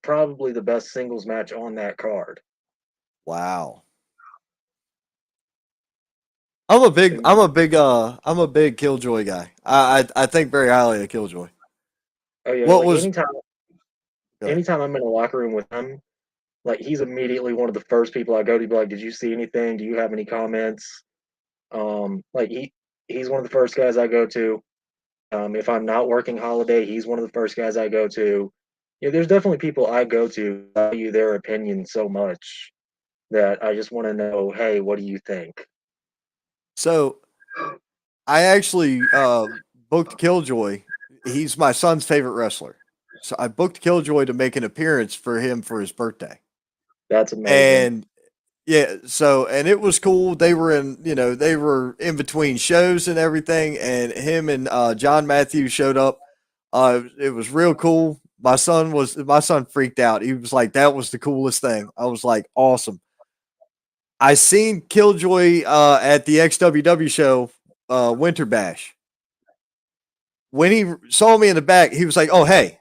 probably the best singles match on that card. Wow. And I'm a big Killjoy guy. I think very highly of Killjoy. oh yeah, What like was Go ahead. anytime I'm in a locker room with him, like he's immediately one of the first people I go to be like, "Did you see anything? Do you have any comments?" Like he's one of the first guys I go to. If I'm not working holiday, he's one of the first guys I go to. Yeah, there's definitely people I go to value their opinion so much that I just want to know, hey, what do you think? So I actually booked Killjoy. He's my son's favorite wrestler. So I booked Killjoy to make an appearance for him for his birthday. That's amazing. And yeah, so and it was cool. They were in between shows and everything, and him and John Matthews showed up. It was real cool. My son freaked out. He was like, "That was the coolest thing." I was like, "Awesome." I seen Killjoy at the XWW show, Winter Bash. When he saw me in the back, he was like, "Oh, hey,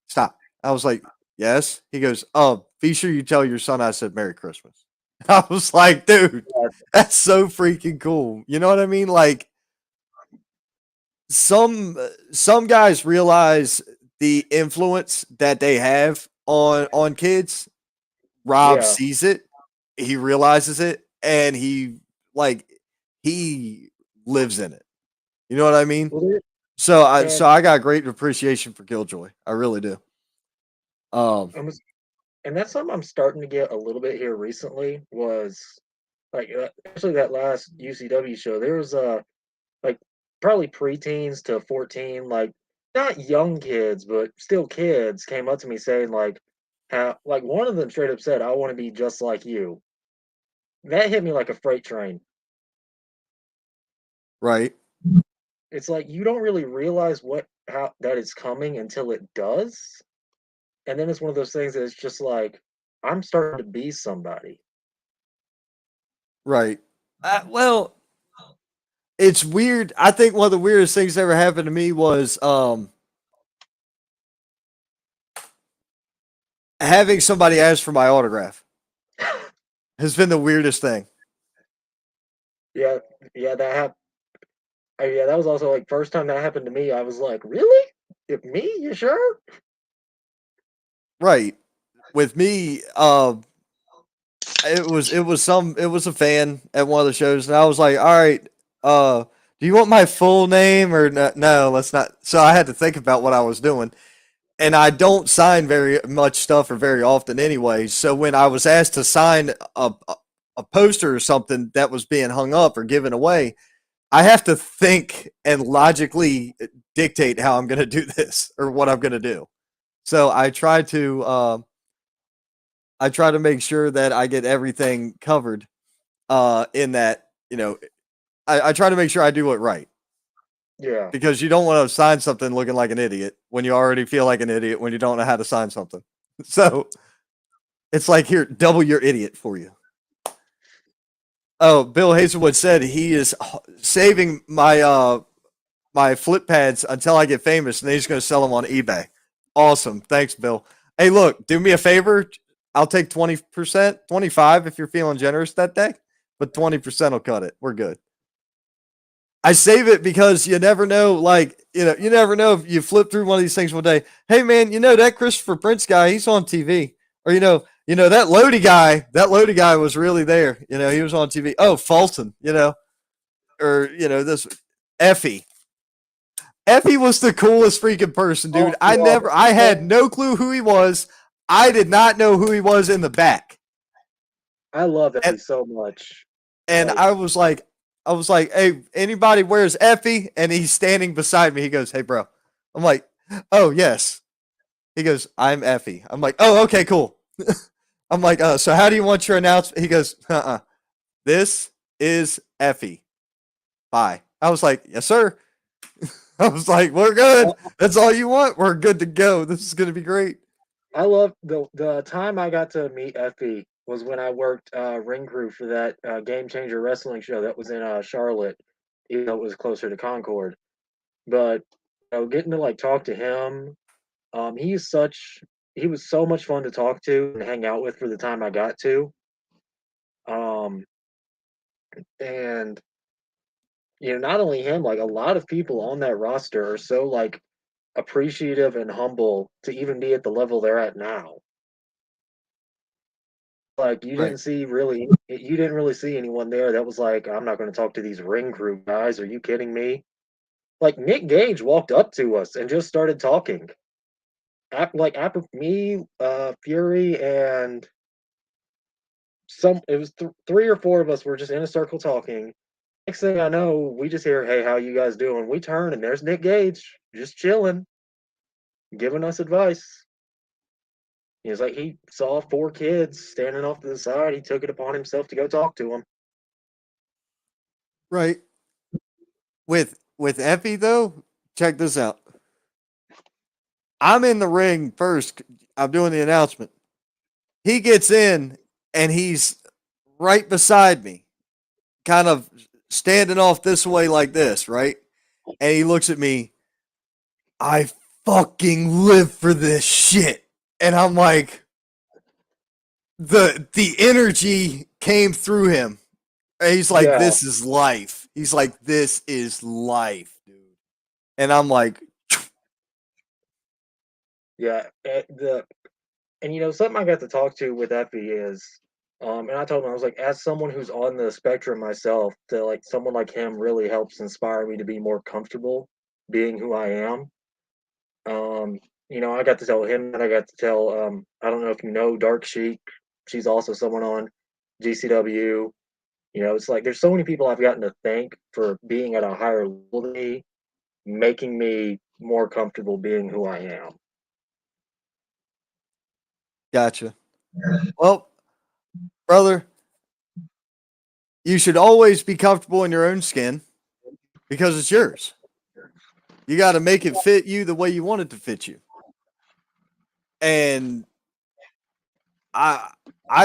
stop." I was like, "Yes." He goes, "Oh, be sure you tell your son I said Merry Christmas." I was like, "Dude, that's so freaking cool." You know what I mean? Like some guys realize the influence that they have on kids. Rob Yeah. sees it, he realizes it, and like he lives in it. You know what I mean? Well, So and I got great appreciation for Killjoy. I really do. I'm, and that's something I'm starting to get a little bit here recently. Was like actually that last UCW show. There was like probably preteens to 14, like not young kids, but still kids, came up to me saying like how like one of them straight up said, "I want to be just like you." That hit me like a freight train. Right, It's like you don't really realize what how that is coming until it does. And then it's one of those things that it's just like I'm starting to be somebody. right. Well, it's weird. I think one of the weirdest things that ever happened to me was having somebody ask for my autograph has been the weirdest thing. Yeah, yeah, yeah, that was also like first time that happened to me. I was like, really? Me? You sure? Right. With me, it was a fan at one of the shows, and I was like, "All right, do you want my full name or no? No, let's not." So I had to think about what I was doing, and I don't sign very much stuff or very often anyway. So when I was asked to sign a poster or something that was being hung up or given away, I have to think and logically dictate how I'm going to do this or what I'm going to do. So I try to make sure that I get everything covered in that, I try to make sure I do it right. Yeah. because you don't want to sign something looking like an idiot when you already feel like an idiot when you don't know how to sign something. So it's like, here, double your idiot for you. Oh, Bill Hazelwood said he is saving my flip pads until I get famous, and then he's going to sell them on eBay. Awesome. Thanks, Bill. Hey, look, do me a favor. I'll take 20%, 25 if you're feeling generous that day, but 20% will cut it. We're good. I save it because you never know, like, you never know if you flip through one of these things one day. Hey man, that Christopher Prince guy, he's on TV. Or that Lodi guy was really there. He was on TV. Oh, Fulton, or this Effie. Effie was the coolest freaking person, dude. I had no clue who he was. I did not know who he was in the back. I love Effie so much. And I was like, hey, anybody where's Effie? And he's standing beside me. He goes, hey, bro. I'm like, oh, yes. He goes, I'm Effie. I'm like, oh, okay, cool. I'm like, so how do you want your announcement? He goes, this is Effie. Bye. I was like, yes, sir. I was like, we're good. That's all you want. We're good to go. This is going to be great. I love the time I got to meet Effie was when I worked ring crew for that Game Changer wrestling show that was in Charlotte, even though it was closer to Concord. But getting to like talk to him, he was so much fun to talk to and hang out with for the time I got to. And not only him, like a lot of people on that roster are so like appreciative and humble to even be at the level they're at now. Like you didn't really see anyone there that was like, I'm not going to talk to these ring crew guys. Are you kidding me? Like Nick Gage walked up to us and just started talking. After me, Fury, and it was 3 or 4 of us were just in a circle talking. Next thing I know, we just hear, "Hey, how you guys doing?" We turn and there's Nick Gage just chilling, giving us advice. He was like, he saw 4 kids standing off to the side. He took it upon himself to go talk to them. Right. With Effie though, check this out. I'm in the ring first. I'm doing the announcement. He gets in and he's right beside me, kind of standing off this way like this, right? And he looks at me. I fucking live for this shit. And I'm like, the energy came through him. And he's like, this is life. He's like, this is life, dude. And I'm like, yeah. And something I got to talk to with Effie is, and I told him, I was like, as someone who's on the spectrum myself, to like someone like him really helps inspire me to be more comfortable being who I am. I got to tell him that. I got to tell, I don't know if you know Dark Sheik. She's also someone on GCW. It's like there's so many people I've gotten to thank for being at a higher level than me, making me more comfortable being who I am. gotcha. Well, brother, you should always be comfortable in your own skin because it's yours. You got to make it fit you the way you want it to fit you. And I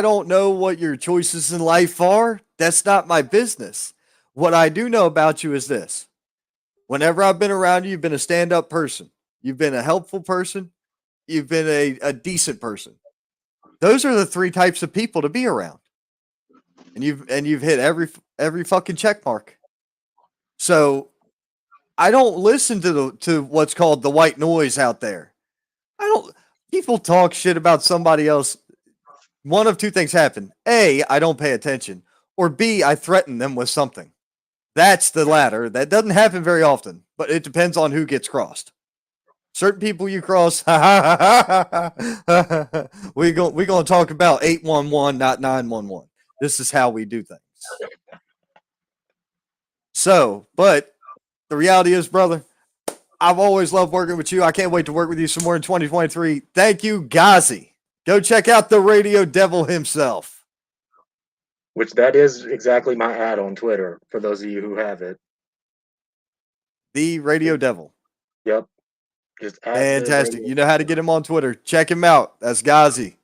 don't know what your choices in life are. That's not my business. What I do know about you is this. Whenever I've been around you, you've been a stand-up person. You've been a helpful person. You've been a decent person. Those are the 3 types of people to be around. And you've hit every fucking check mark. So I don't listen to what's called the white noise out there. People talk shit about somebody else. One of 2 things happen. A, I don't pay attention. Or B, I threaten them with something. That's the latter. That doesn't happen very often, but it depends on who gets crossed. Certain people you cross, we're going to talk about 811, not 911. This is how we do things. So, but the reality is, brother, I've always loved working with you. I can't wait to work with you some more in 2023. Thank you, Ghazi. Go check out the Radio Devil himself. Which that is exactly my ad on Twitter, for those of you who have it. The Radio Devil. Yep. Just at the Fantastic. Radio You know how to get him on Twitter. Check him out. That's Ghazi.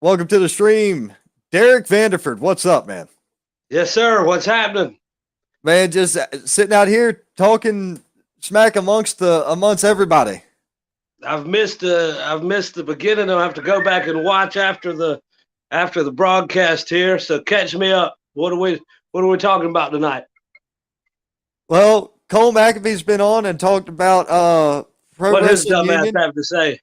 Welcome to the stream. Derek Vanderford, what's up, man? Yes, sir. What's happening? Man, just sitting out here talking smack amongst everybody. I've missed the beginning. I'll have to go back and watch after the broadcast here. So catch me up. What are we talking about tonight? Well, Cole McAfee's been on and talked about Pro What his Wrestling dumbass Union. have to say?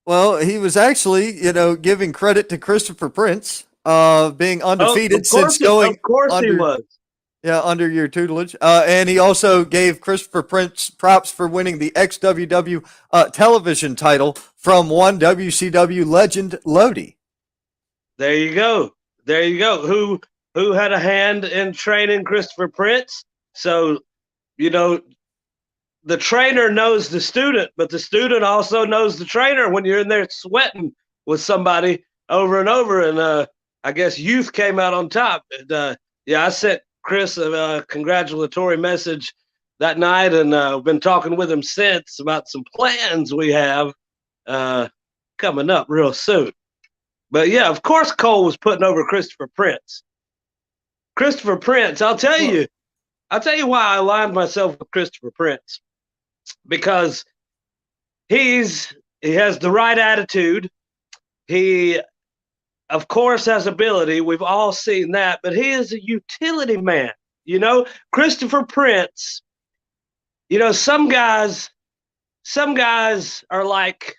Well, he was actually, giving credit to Christopher Prince, being undefeated since going Of course under, he was. Yeah, under your tutelage. And he also gave Christopher Prince props for winning the XWW television title from one WCW legend, Lodi. There you go. There you go. Who had a hand in training Christopher Prince? So, the trainer knows the student, but the student also knows the trainer when you're in there sweating with somebody over and over. And I guess youth came out on top. And, I sent Chris a congratulatory message that night, and I've been talking with him since about some plans we have coming up real soon. But yeah, of course Cole was putting over Christopher Prince. Christopher Prince, I'll tell you why I aligned myself with Christopher Prince. Because he has the right attitude. He, of course, has ability. We've all seen that, but he is a utility man. Christopher Prince, some guys are like,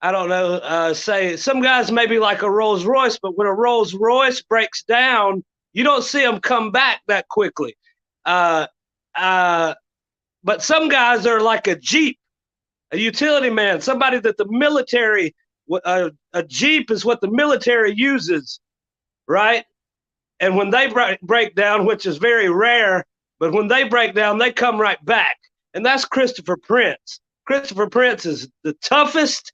I don't know, say some guys may be like a Rolls Royce, but when a Rolls Royce breaks down, you don't see them come back that quickly. But some guys are like a Jeep, a utility man, somebody that the military, a Jeep is what the military uses, right? And when they break down, which is very rare, but when they break down, they come right back. And that's Christopher Prince. Christopher Prince is the toughest,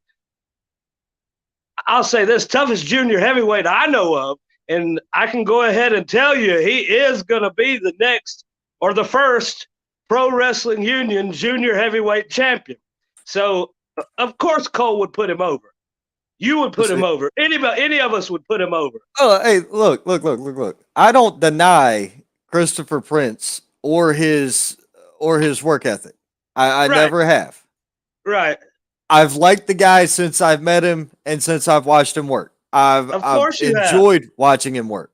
I'll say this, toughest junior heavyweight I know of. And I can go ahead and tell you, he is going to be the next or the first Pro Wrestling Union junior heavyweight champion. So, of course, Cole would put him over. You would put him over. Any of us would put him over. Oh, hey, look. I don't deny Christopher Prince or his work ethic. I Right. never have. Right. I've liked the guy since I've met him and since I've watched him work. I've enjoyed watching him work.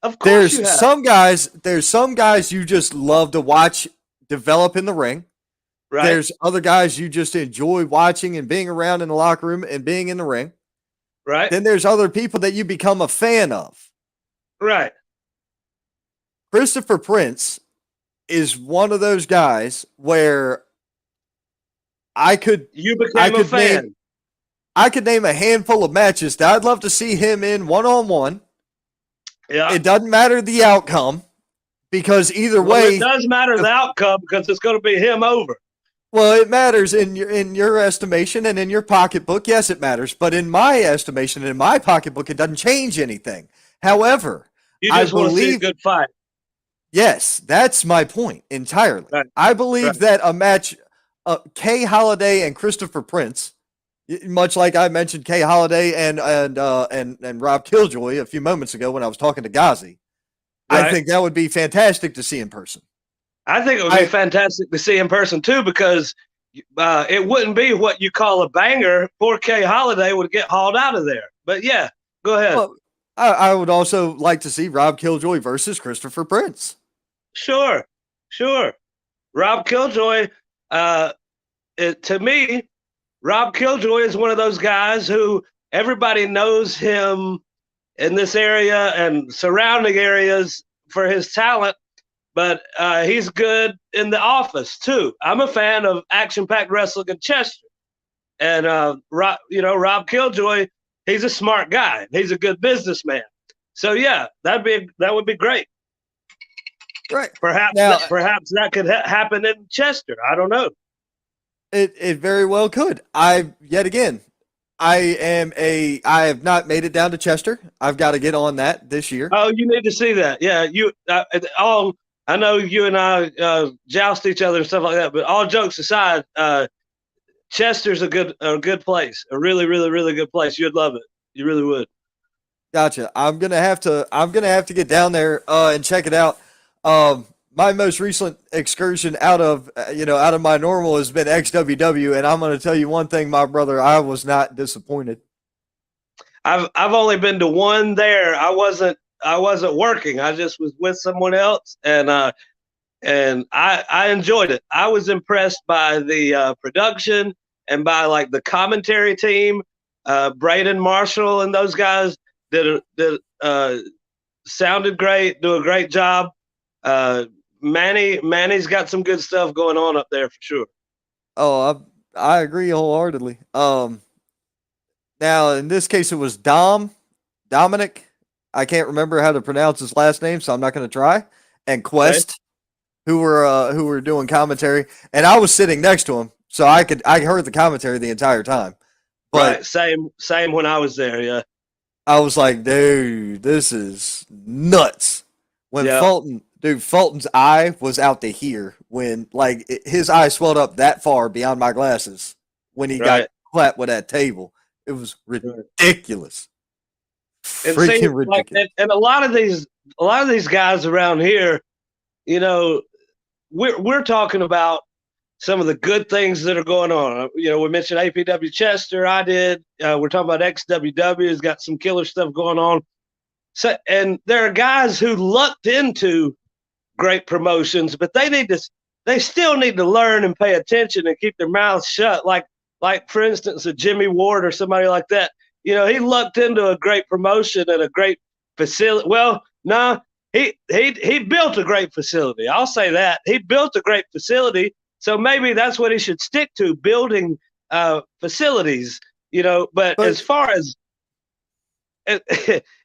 Of course you have. There's some guys you just love to watch develop in the ring. Right. There's other guys you just enjoy watching and being around in the locker room and being in the ring. Right. Then there's other people that you become a fan of. Right. Christopher Prince is one of those guys where You became a fan. I could name a handful of matches that I'd love to see him in one-on-one. Yeah. It doesn't matter the outcome because either Well, way, it does matter the outcome because it's going to be him over. well, it matters in your estimation and in your pocketbook. Yes, it matters, but in my estimation and in my pocketbook, it doesn't change anything. However, You just want to see a good fight. yes, that's my point entirely. Right. I believe Right. that a match, Kay Holiday and Christopher Prince, much like I mentioned Kay Holiday and Rob Killjoy a few moments ago when I was talking to Ghazi, Right. I think that would be fantastic to see in person. I think it would be fantastic to see in person too, because it wouldn't be what you call a banger. Poor Kay Holiday would get hauled out of there. But yeah, go ahead. Well, I would also like to see Rob Killjoy versus Christopher Prince. Sure. Rob Killjoy, to me, Rob Killjoy is one of those guys who everybody knows him in this area and surrounding areas for his talent, but he's good in the office too. I'm a fan of action-packed wrestling in Chester, and Rob Killjoy, he's a smart guy. He's a good businessman. So yeah, that would be great. Right. Perhaps Now, perhaps that could happen in Chester. I don't know. It very well could. I have not made it down to Chester. I've got to get on that this year. Oh, you need to see that. Yeah, I know you and I joust each other and stuff like that, but all jokes aside, Chester's a good place, a really, really, really good place. You'd love it. You really would. Gotcha. I'm gonna have to get down there and check it out. My most recent excursion out of my normal has been XWW, and I'm gonna tell you one thing, my brother, I was not disappointed. I've only been to one there. I wasn't working. I just was with someone else, and I enjoyed it. I was impressed by the production and by like the commentary team. Braden Marshall and those guys did sounded great, do a great job. Manny's got some good stuff going on up there for sure. Oh, I agree wholeheartedly. Now in this case it was Dominic. I can't remember how to pronounce his last name, so I'm not going to try. And Okay. Quest, who were doing commentary, and I was sitting next to him, so I heard the commentary the entire time. But Right, same when I was there. Yeah, I was like, dude, this is nuts. When yeah, Fulton's eye was out to here when his eye swelled up that far beyond my glasses when he got right. clapped with that table. It was Right. ridiculous. And see, Freaking like, ridiculous. and a lot of these guys around here, you know, we're talking about some of the good things that are going on. We mentioned APW Chester. I did. We're talking about XWW has got some killer stuff going on. So, and there are guys who lucked into great promotions, but they still need to learn and pay attention and keep their mouths shut. Like for instance, a Jimmy Ward or somebody like that. He lucked into a great promotion at a great facility. Well, no, he built a great facility. I'll say that he built a great facility. So maybe that's what he should stick to, building facilities. But But as far as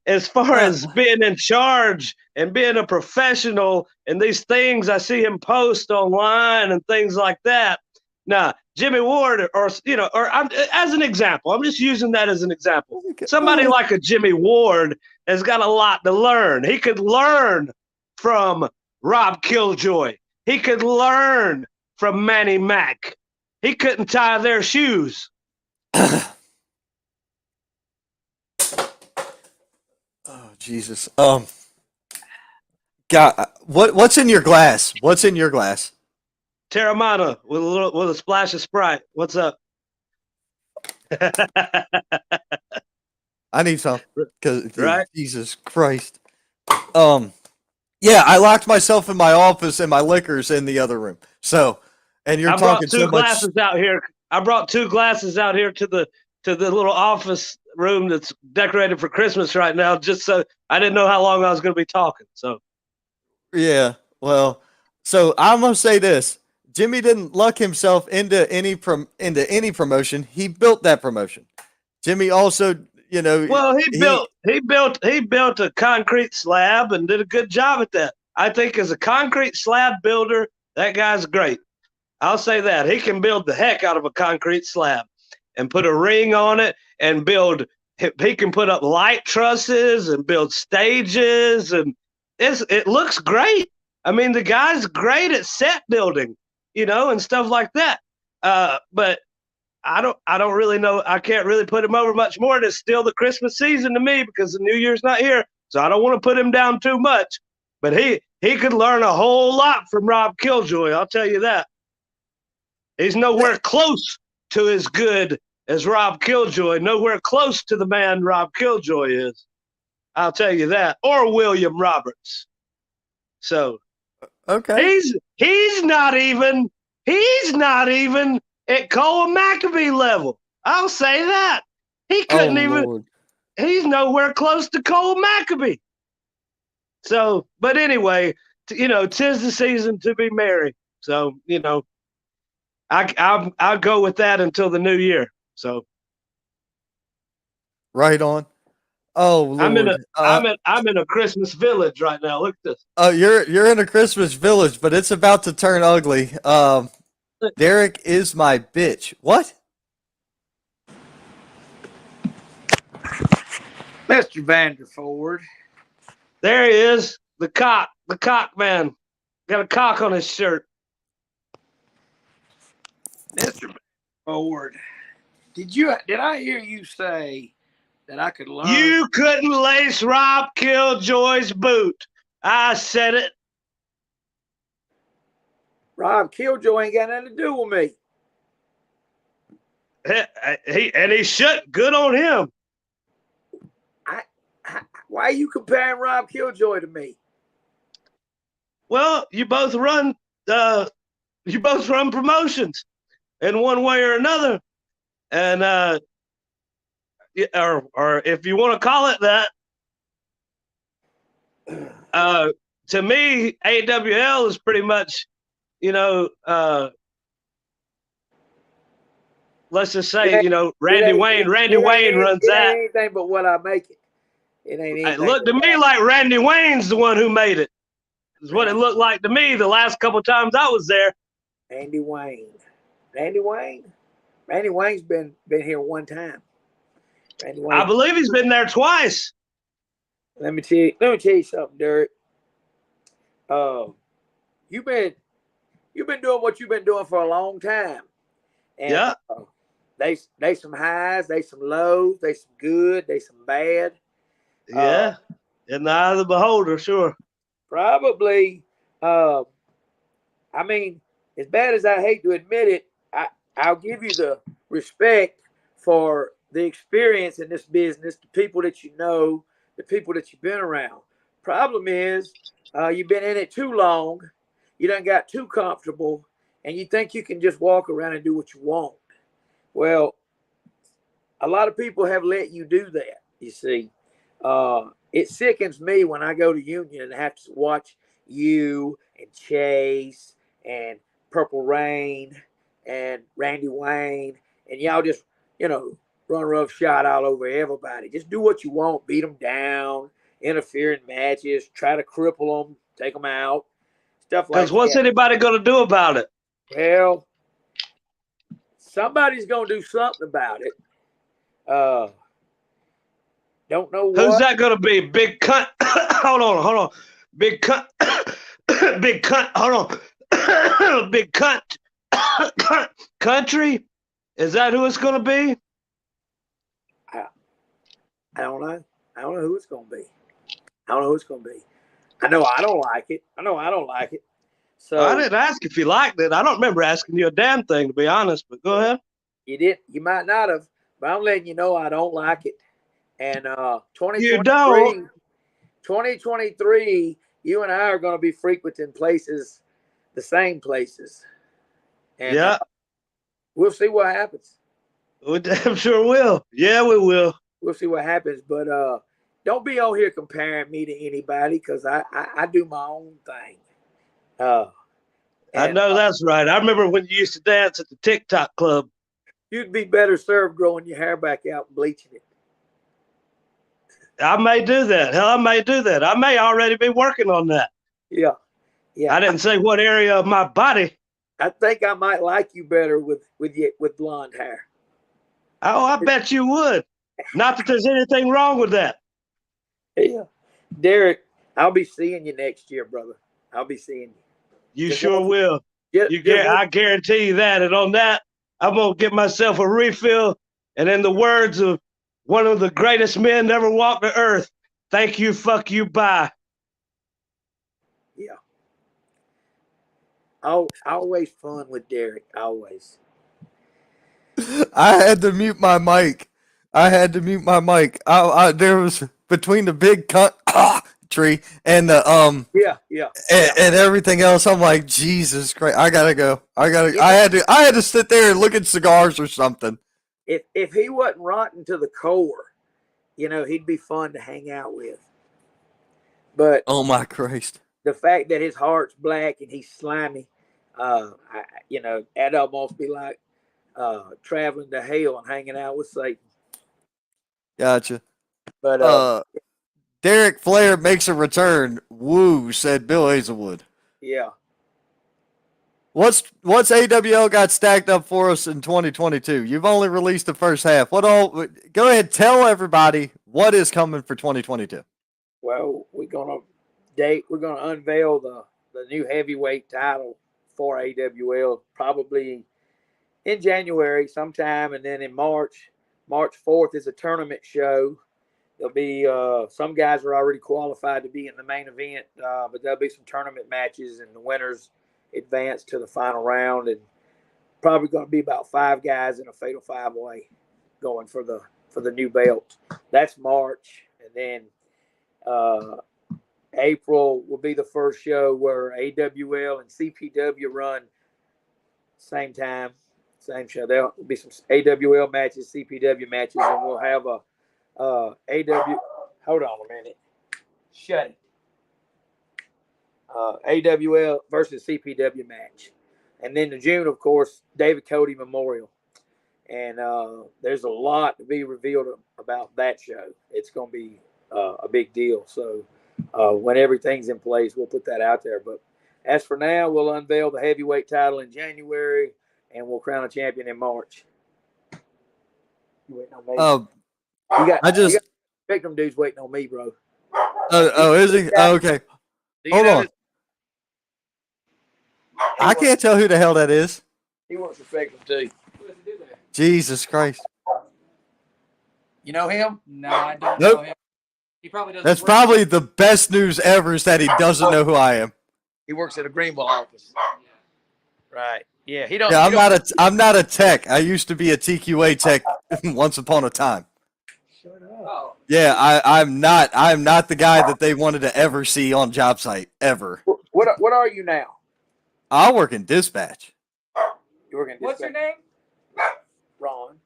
as far uh, as being in charge and being a professional and these things I see him post online and things like that. Now, Jimmy Ward, as an example, I'm just using that as an example. Somebody like a Jimmy Ward has got a lot to learn. He could learn from Rob Killjoy. He could learn from Manny Mac. He couldn't tie their shoes. oh Jesus. God, what's in your glass? What's in your glass? Terramana with a splash of Sprite. What's up? I need some because Right? Jesus Christ. Yeah, I locked myself in my office and my liquor's in the other room. So, and you're I brought talking two so much. glasses out here. I brought two glasses out here to the little office room that's decorated for Christmas right now, just so I didn't know how long I was going to be talking. So Yeah, well, so I'm gonna say this: Jimmy didn't luck himself into any promotion. He built that promotion. Jimmy also, well, he he built a concrete slab and did a good job at that. I think as a concrete slab builder, that guy's great. I'll say that. He can build the heck out of a concrete slab and put a ring on it and build. He can put up light trusses and build stages, and it looks great. I mean, the guy's great at set building, and stuff like that. But I don't really know. I can't really put him over much more. It's still the Christmas season to me because the New Year's not here, so I don't want to put him down too much. But he could learn a whole lot from Rob Killjoy. I'll tell you that. He's nowhere close to as good as Rob Killjoy. Nowhere close to the man Rob Killjoy is. I'll tell you that. Or William Roberts. So okay. he's not even at Cole Maccabee level. I'll say that. He Oh couldn't even. Lord. He's nowhere close to Cole Maccabee. So, but anyway, tis the season to be merry. So, I'll go with that until the new year. So Right on. Oh I'm in Lord. a I'm in a Christmas village right now. Look at this. You're in a Christmas village, but it's about to turn ugly. Derek is my bitch. What? Mr. Vanderford. There he is, the cock man. got a cock on his shirt. Mr. Ford, did I hear you say that I could learn? You couldn't lace Rob Killjoy's boot. I said it. Rob Killjoy ain't got nothing to do with me. He should. Good on him. Why are you comparing Rob Killjoy to me? Well, you both run promotions in one way or another, and or if you want to call it that. To me, AWL is pretty much, let's just say, Randy Wayne runs that. It ain't anything but what I make it. It ain't anything. It looked to me like Randy Wayne's the one who made it. Is what it looked like to me the last couple times I was there. Randy Wayne. Randy Wayne's been here one time. Randy Wayne. I believe he's been there twice. Let me tell you something, Derek. You've been doing what you've been doing for a long time. And, yeah. They some highs, they some lows, they some good, they some bad. Yeah. In the eye of the beholder, sure. Probably. I mean, as bad as I hate to admit it, I'll give you the respect for the experience in this business, the people that you know, the people that you've been around. Problem is, you've been in it too long. You done got too comfortable, and you think you can just walk around and do what you want. Well, a lot of people have let you do that, you see. It sickens me when I go to Union and have to watch you and Chase and Purple Rain and Randy Wayne, and y'all just, run roughshod all over everybody. Just do what you want, beat them down, interfere in matches, try to cripple them, take them out, stuff like that. Because what's anybody going to do about it? Well, somebody's going to do something about it. Don't know what. Who's that going to be? Big cunt. Hold on. Big cunt. Big cunt. Hold on. Big cunt. Country? Is that who it's going to be? I don't know. I don't know who it's going to be. I know I don't like it. So I didn't ask if you liked it. I don't remember asking you a damn thing, to be honest, but go ahead. You did. You might not have, but I'm letting you know I don't like it. And 2023, you and I are going to be frequenting places, the same places. And yeah. We'll see what happens. We damn sure will. Yeah, we will. We'll see what happens. But don't be on here comparing me to anybody, because I do my own thing. I know that's right. I remember when you used to dance at the TikTok club. You'd be better served growing your hair back out and bleaching it. I may do that. Hell, I may do that. I may already be working on that. Yeah. I didn't say what area of my body. I think I might like you better with blonde hair. Oh, I bet you would. Not that there's anything wrong with that. Yeah. Derek, I'll be seeing you next year, brother. I'll be seeing you. You sure will. I guarantee you that. And on that, I'm going to get myself a refill. And in the words of one of the greatest men to ever walk the earth, thank you, fuck you, bye. Yeah. Always fun with Derek. Always. I had to mute my mic. There was between the big tree and the and everything else. I'm like, Jesus Christ! I gotta go. I had to sit there and look at cigars or something. If he wasn't rotten to the core, he'd be fun to hang out with. But oh my Christ, the fact that his heart's black and he's slimy, that'd almost be like traveling to hell and hanging out with Satan. Gotcha. But Derek Flair makes a return. Woo, said Bill Hazelwood. Yeah. What's AWL got stacked up for us in 2022? You've only released the first half. Go ahead, tell everybody what is coming for 2022. Well, we're gonna unveil the the new heavyweight title for AWL probably in January sometime, and then in March 4th is a tournament show. There'll be some guys are already qualified to be in the main event, but there'll be some tournament matches, and the winners advance to the final round, and probably going to be about 5 guys in a fatal 5-way going for the new belt. That's March, and then April will be the first show where AWL and CPW run same time, same show. There'll be some AWL matches, CPW matches, and we'll have a AW. Hold on a minute. Shut it. AWL versus CPW match, and then in June, of course, David Cody Memorial, and there's a lot to be revealed about that show. It's going to be a big deal. So when everything's in place, we'll put that out there. But as for now, we'll unveil the heavyweight title in January, and we'll crown a champion in March. You waiting on me? You got Spectrum dudes waiting on me, bro. Is he? Oh, okay. Hold on. I can't tell who the hell that is. He wants to Spectrum too. Jesus Christ. You know him? No, I don't Nope. know him. He probably doesn't. That's work- probably the best news ever is that he doesn't know who I am. He works at a Greenville office. Right. Yeah. He don't. Yeah, he don't- I'm not a tech. I used to be a TQA tech once upon a time. Shut up. Oh, Yeah, I'm not the guy that they wanted to ever see on job site ever. What are you now? I work in dispatch. You work in what's your dispatch. name? Ron.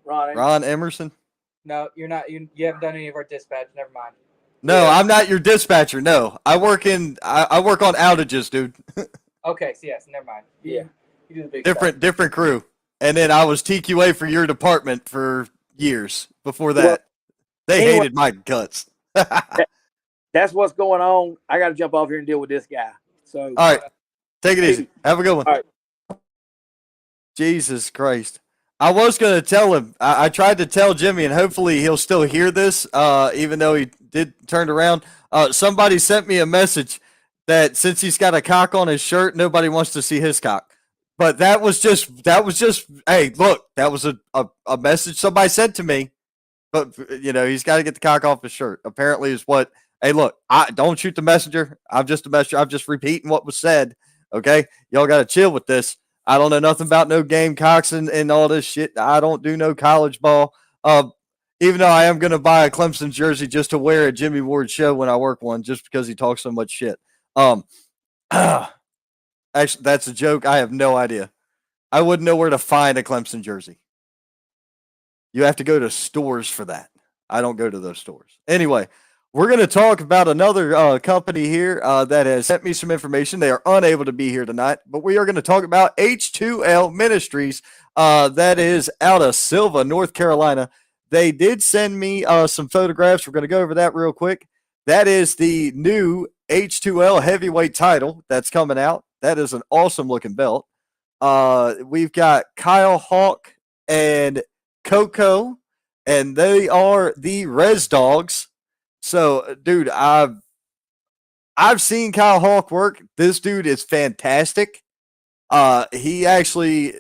Ron. Ron Emerson. No, you're not. You haven't done any of our dispatch. Never mind. No, Yeah. I'm not your dispatcher. No, I work on outages, dude. Okay, so yes, never mind. Yeah. You do the big Different crew. And then I was TQA for your department for years before that. Well, They anyway- hated my guts. That's what's going on. I got to jump off here and deal with this guy. So. All right, take it easy. Have a good one. All right. Jesus Christ. I was going to tell him. I tried to tell Jimmy, and hopefully he'll still hear this, even though he did turn around. Somebody sent me a message that since he's got a cock on his shirt, nobody wants to see his cock. But that was just, hey, look, that was a message somebody sent to me. But, he's got to get the cock off his shirt. Apparently is what, hey, look, I don't shoot the messenger. I'm just a messenger. I'm just repeating what was said. Okay? Y'all got to chill with this. I don't know nothing about no Gamecocks and all this shit. I don't do no college ball. Even though I am going to buy a Clemson jersey just to wear at Jimmy Ward's show when I work one, just because he talks so much shit. Actually, that's a joke. I have no idea. I wouldn't know where to find a Clemson jersey. You have to go to stores for that. I don't go to those stores. Anyway, we're going to talk about another company here that has sent me some information. They are unable to be here tonight, but we are going to talk about H2L Ministries that is out of Silva, North Carolina. They did send me some photographs. We're going to go over that real quick. That is the new H2L heavyweight title that's coming out. That is an awesome looking belt. We've got Kyle Hawk and Coco, and they are the Res Dogs. So, dude, I've seen Kyle Hawk work. This dude is fantastic. He actually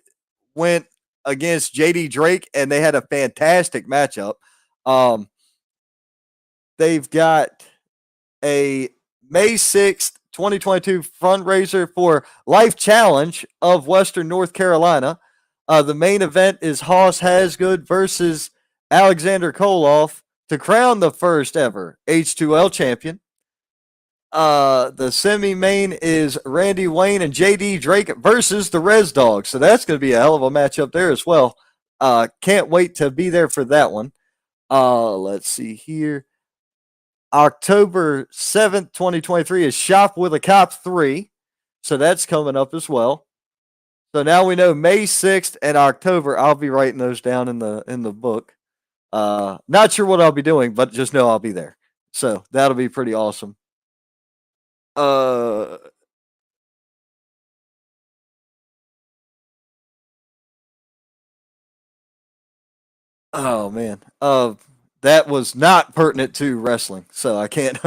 went against JD Drake, and they had a fantastic matchup. They've got a May 6th, 2022 fundraiser for Life Challenge of Western North Carolina. The main event is Hoss Hasgood versus Alexander Koloff to crown the first ever H2L champion. The semi-main is Randy Wayne and JD Drake versus the Res Dogs. So that's going to be a hell of a matchup there as well. Can't wait to be there for that one. Let's see here. October 7th, 2023 is Shop with a Cop 3. So that's coming up as well. So now we know May 6th and October. I'll be writing those down in the book. Not sure what I'll be doing, but just know I'll be there. So that'll be pretty awesome. Oh man. That was not pertinent to wrestling, so I can't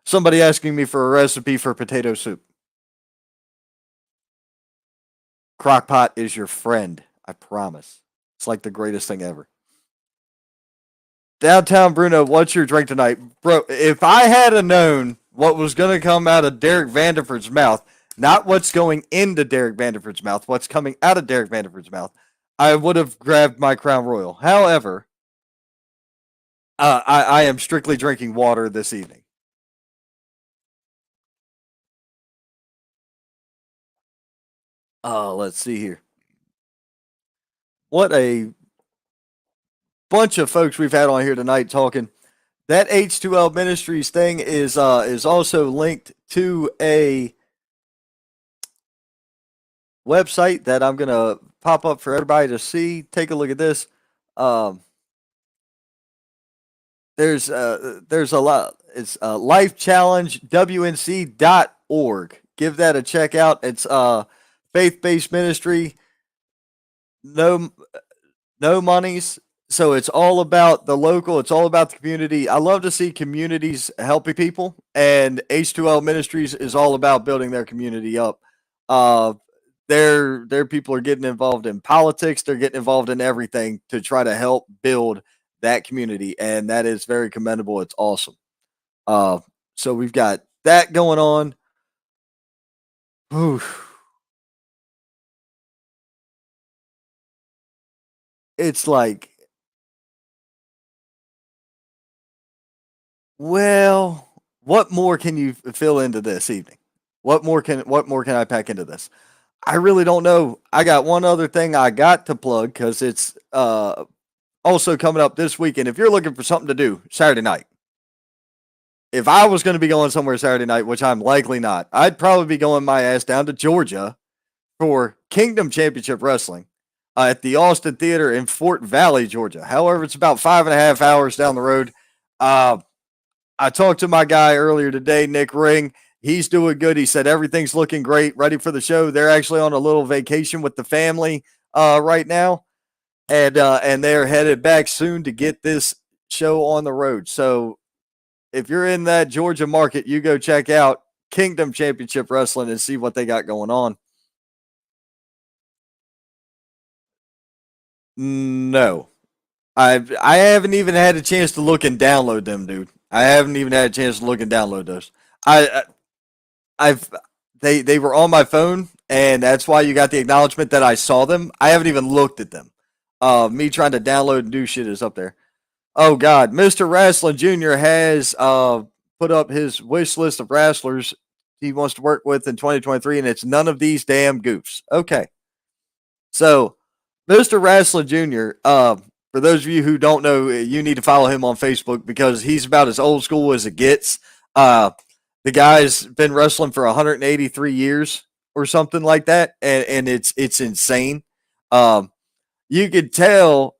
somebody asking me for a recipe for potato soup. Crockpot is your friend. I promise. It's like the greatest thing ever. Downtown Bruno, what's your drink tonight? Bro, if I had known what was going to come out of Derek Vanderford's mouth, not what's going into Derek Vanderford's mouth, what's coming out of Derek Vanderford's mouth, I would have grabbed my Crown Royal. However, I am strictly drinking water this evening. Let's see here. What a bunch of folks we've had on here tonight talking. That H2L Ministries thing is also linked to a website that I'm gonna pop up for everybody to see. Take a look at this. There's a lot. It's lifechallengewnc.org. Give that a check out. It's faith-based ministry. No monies. So it's all about the local. It's all about the community. I love to see communities helping people, and H2L Ministries is all about building their community up. Their people are getting involved in politics. They're getting involved in everything to try to help build that community, and that is very commendable. It's awesome. So we've got that going on. Whew. It's like, well, what more can you fill into this evening? What more can I pack into this? I really don't know. I got one other thing I got to plug because it's also coming up this weekend. If you're looking for something to do Saturday night, if I was going to be going somewhere Saturday night, which I'm likely not, I'd probably be going my ass down to Georgia for Kingdom Championship Wrestling at the Austin Theater in Fort Valley, Georgia. However, it's about 5.5 hours down the road. I talked to my guy earlier today, Nick Ring. He's doing good. He said everything's looking great, ready for the show. They're actually on a little vacation with the family right now, and they're headed back soon to get this show on the road. So if you're in that Georgia market, you go check out Kingdom Championship Wrestling and see what they got going on. No, I haven't even had a chance to look and download them, dude. I haven't even had a chance to look and download those. They were on my phone, and that's why you got the acknowledgement that I saw them. I haven't even looked at them. Me trying to download and do shit is up there. Oh God, Mr. Wrestling Jr. has put up his wish list of wrestlers he wants to work with in 2023, and it's none of these damn goofs. Okay, so Mr. Wrestling Jr. For those of you who don't know, you need to follow him on Facebook because he's about as old school as it gets. The guy's been wrestling for 183 years or something like that, and it's insane. You could tell.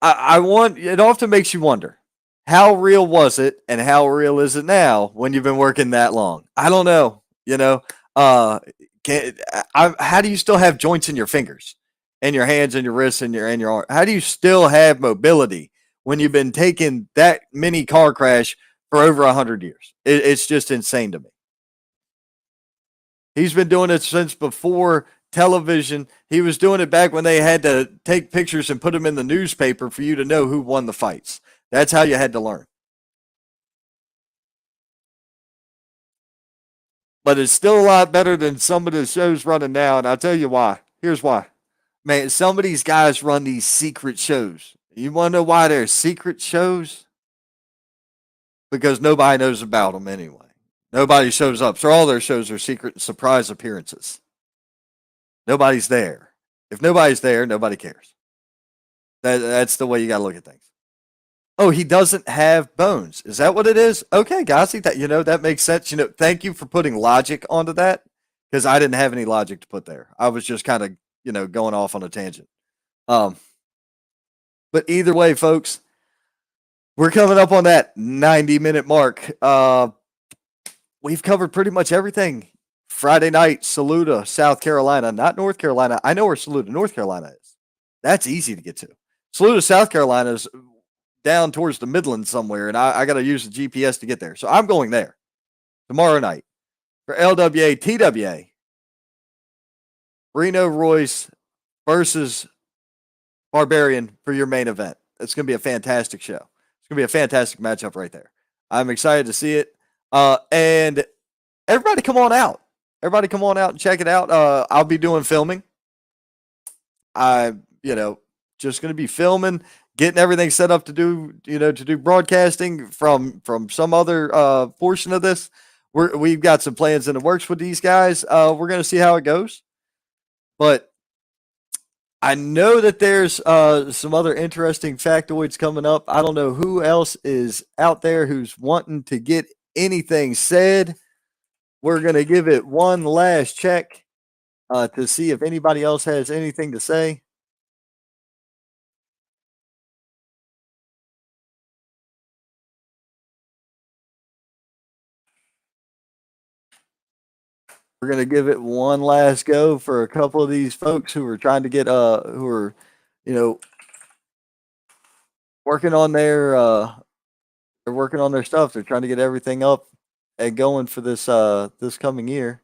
It often makes you wonder, how real was it and how real is it now when you've been working that long? I don't know. How do you still have joints in your fingers and your hands and your wrists and your arm? How do you still have mobility when you've been taking that mini car crash for over 100 years? It's just insane to me. He's been doing it since before television. He was doing it back when they had to take pictures and put them in the newspaper for you to know who won the fights. That's how you had to learn. But it's still a lot better than some of the shows running now, and I'll tell you why. Here's why. Man, some of these guys run these secret shows. You want to know why they're secret shows? Because nobody knows about them anyway. Nobody shows up. So all their shows are secret and surprise appearances. Nobody's there. If nobody's there, nobody cares. That's the way you got to look at things. Oh, he doesn't have bones. Is that what it is? Okay, guys, that makes sense. Thank you for putting logic onto that because I didn't have any logic to put there. I was just kind of, going off on a tangent. But either way, folks, we're coming up on that 90-minute mark. We've covered pretty much everything. Friday night, Saluda, South Carolina, not North Carolina. I know where Saluda, North Carolina is. That's easy to get to. Saluda, South Carolina is down towards the Midlands somewhere, and I got to use the GPS to get there. So I'm going there. tomorrow night for LWA TWA. Reno Royce versus Barbarian for your main event. It's going to be a fantastic show. It's going to be a fantastic matchup right there. I'm excited to see it. And everybody come on out. Everybody come on out and check it out. I'll be doing filming. Just going to be filming, getting everything set up to do broadcasting from some other portion of this. We've got some plans in the works with these guys. We're going to see how it goes. But I know that there's some other interesting factoids coming up. I don't know who else is out there who's wanting to get anything said. We're going to give it one last check to see if anybody else has anything to say. We're going to give it one last go for a couple of these folks who are trying to get, who are, working on they're working on their stuff. They're trying to get everything up and going for this coming year.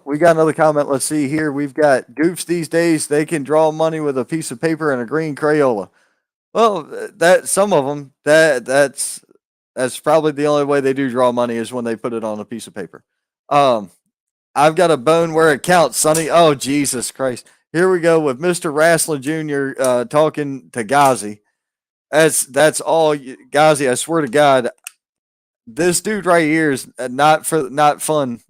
We got another comment. Let's see here. We've got goofs these days. They can draw money with a piece of paper and a green Crayola. Well, that some of them that's probably the only way they do draw money is when they put it on a piece of paper. I've got a bone where it counts, Sonny. Oh, Jesus Christ. Here we go with Mr. Wrestling Jr. Talking to Ghazi. That's all, Ghazi. I swear to God, this dude right here is not fun.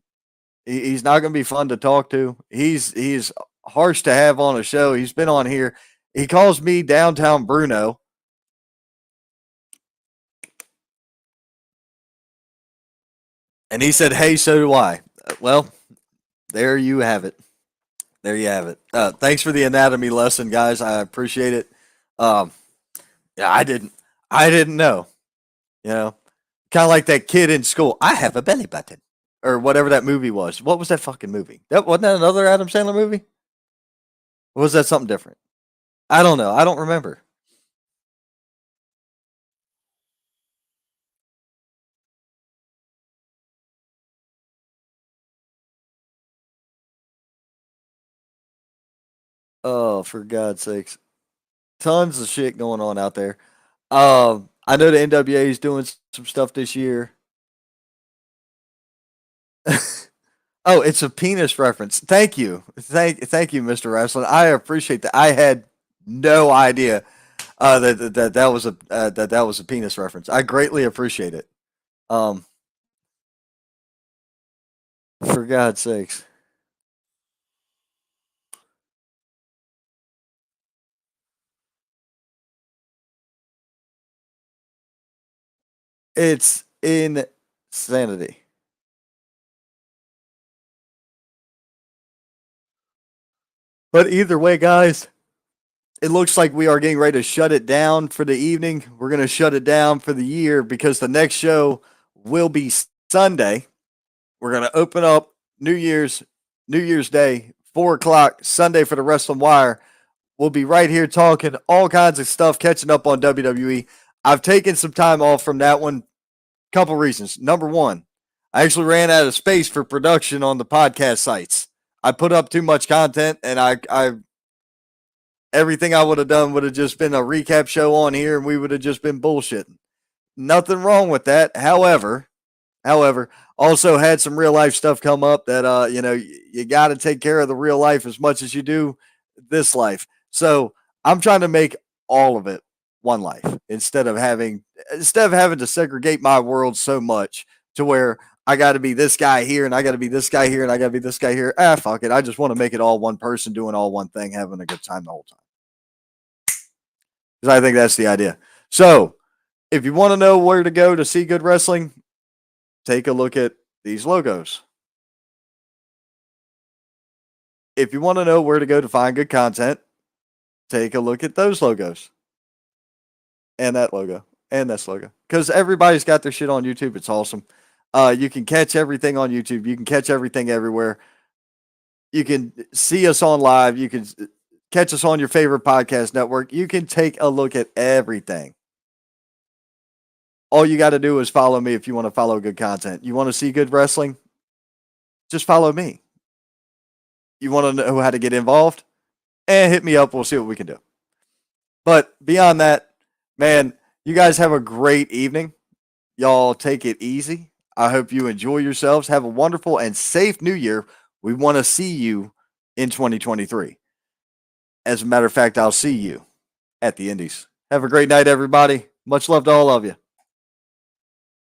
He's not going to be fun to talk to. He's harsh to have on a show. He's been on here. He calls me Downtown Bruno. And he said, "Hey, so do I." Well, there you have it. There you have it. Thanks for the anatomy lesson, guys. I appreciate it. Yeah, I didn't know. Kind of like that kid in school. I have a belly button, or whatever that movie was. What was that fucking movie? That wasn't that another Adam Sandler movie? Or was that something different? I don't know. I don't remember. Oh, for God's sakes. Tons of shit going on out there. I know the NWA is doing some stuff this year. Oh, it's a penis reference. Thank you. Thank you, Mr. Wrestling. I appreciate that. I had no idea that was a penis reference. I greatly appreciate it. For God's sakes. It's insanity. But either way, guys, it looks like we are getting ready to shut it down for the evening. We're going to shut it down for the year because the next show will be Sunday. We're going to open up New Year's Day, 4:00 Sunday for the Wrestling Wire. We'll be right here talking all kinds of stuff, catching up on WWE. I've taken some time off from that one. Couple reasons. Number one, I actually ran out of space for production on the podcast sites. I put up too much content, and I everything I would have done would have just been a recap show on here, and we would have just been bullshitting. Nothing wrong with that. However, also had some real life stuff come up that you got to take care of the real life as much as you do this life. So I'm trying to make all of it one life instead of having to segregate my world so much to where I got to be this guy here and I got to be this guy here and I got to be this guy here. Fuck it. I just want to make it all one person doing all one thing, having a good time the whole time. Because I think that's the idea. So if you want to know where to go to see good wrestling, take a look at these logos. If you want to know where to go to find good content, take a look at those logos. And that logo. And this logo. Because everybody's got their shit on YouTube. It's awesome. You can catch everything on YouTube. You can catch everything everywhere. You can see us on live. You can catch us on your favorite podcast network. You can take a look at everything. All you got to do is follow me if you want to follow good content. You want to see good wrestling? Just follow me. You want to know how to get involved? Hit me up. We'll see what we can do. But beyond that, man, you guys have a great evening. Y'all take it easy. I hope you enjoy yourselves. Have a wonderful and safe new year. We want to see you in 2023. As a matter of fact, I'll see you at the Indies. Have a great night, everybody. Much love to all of you.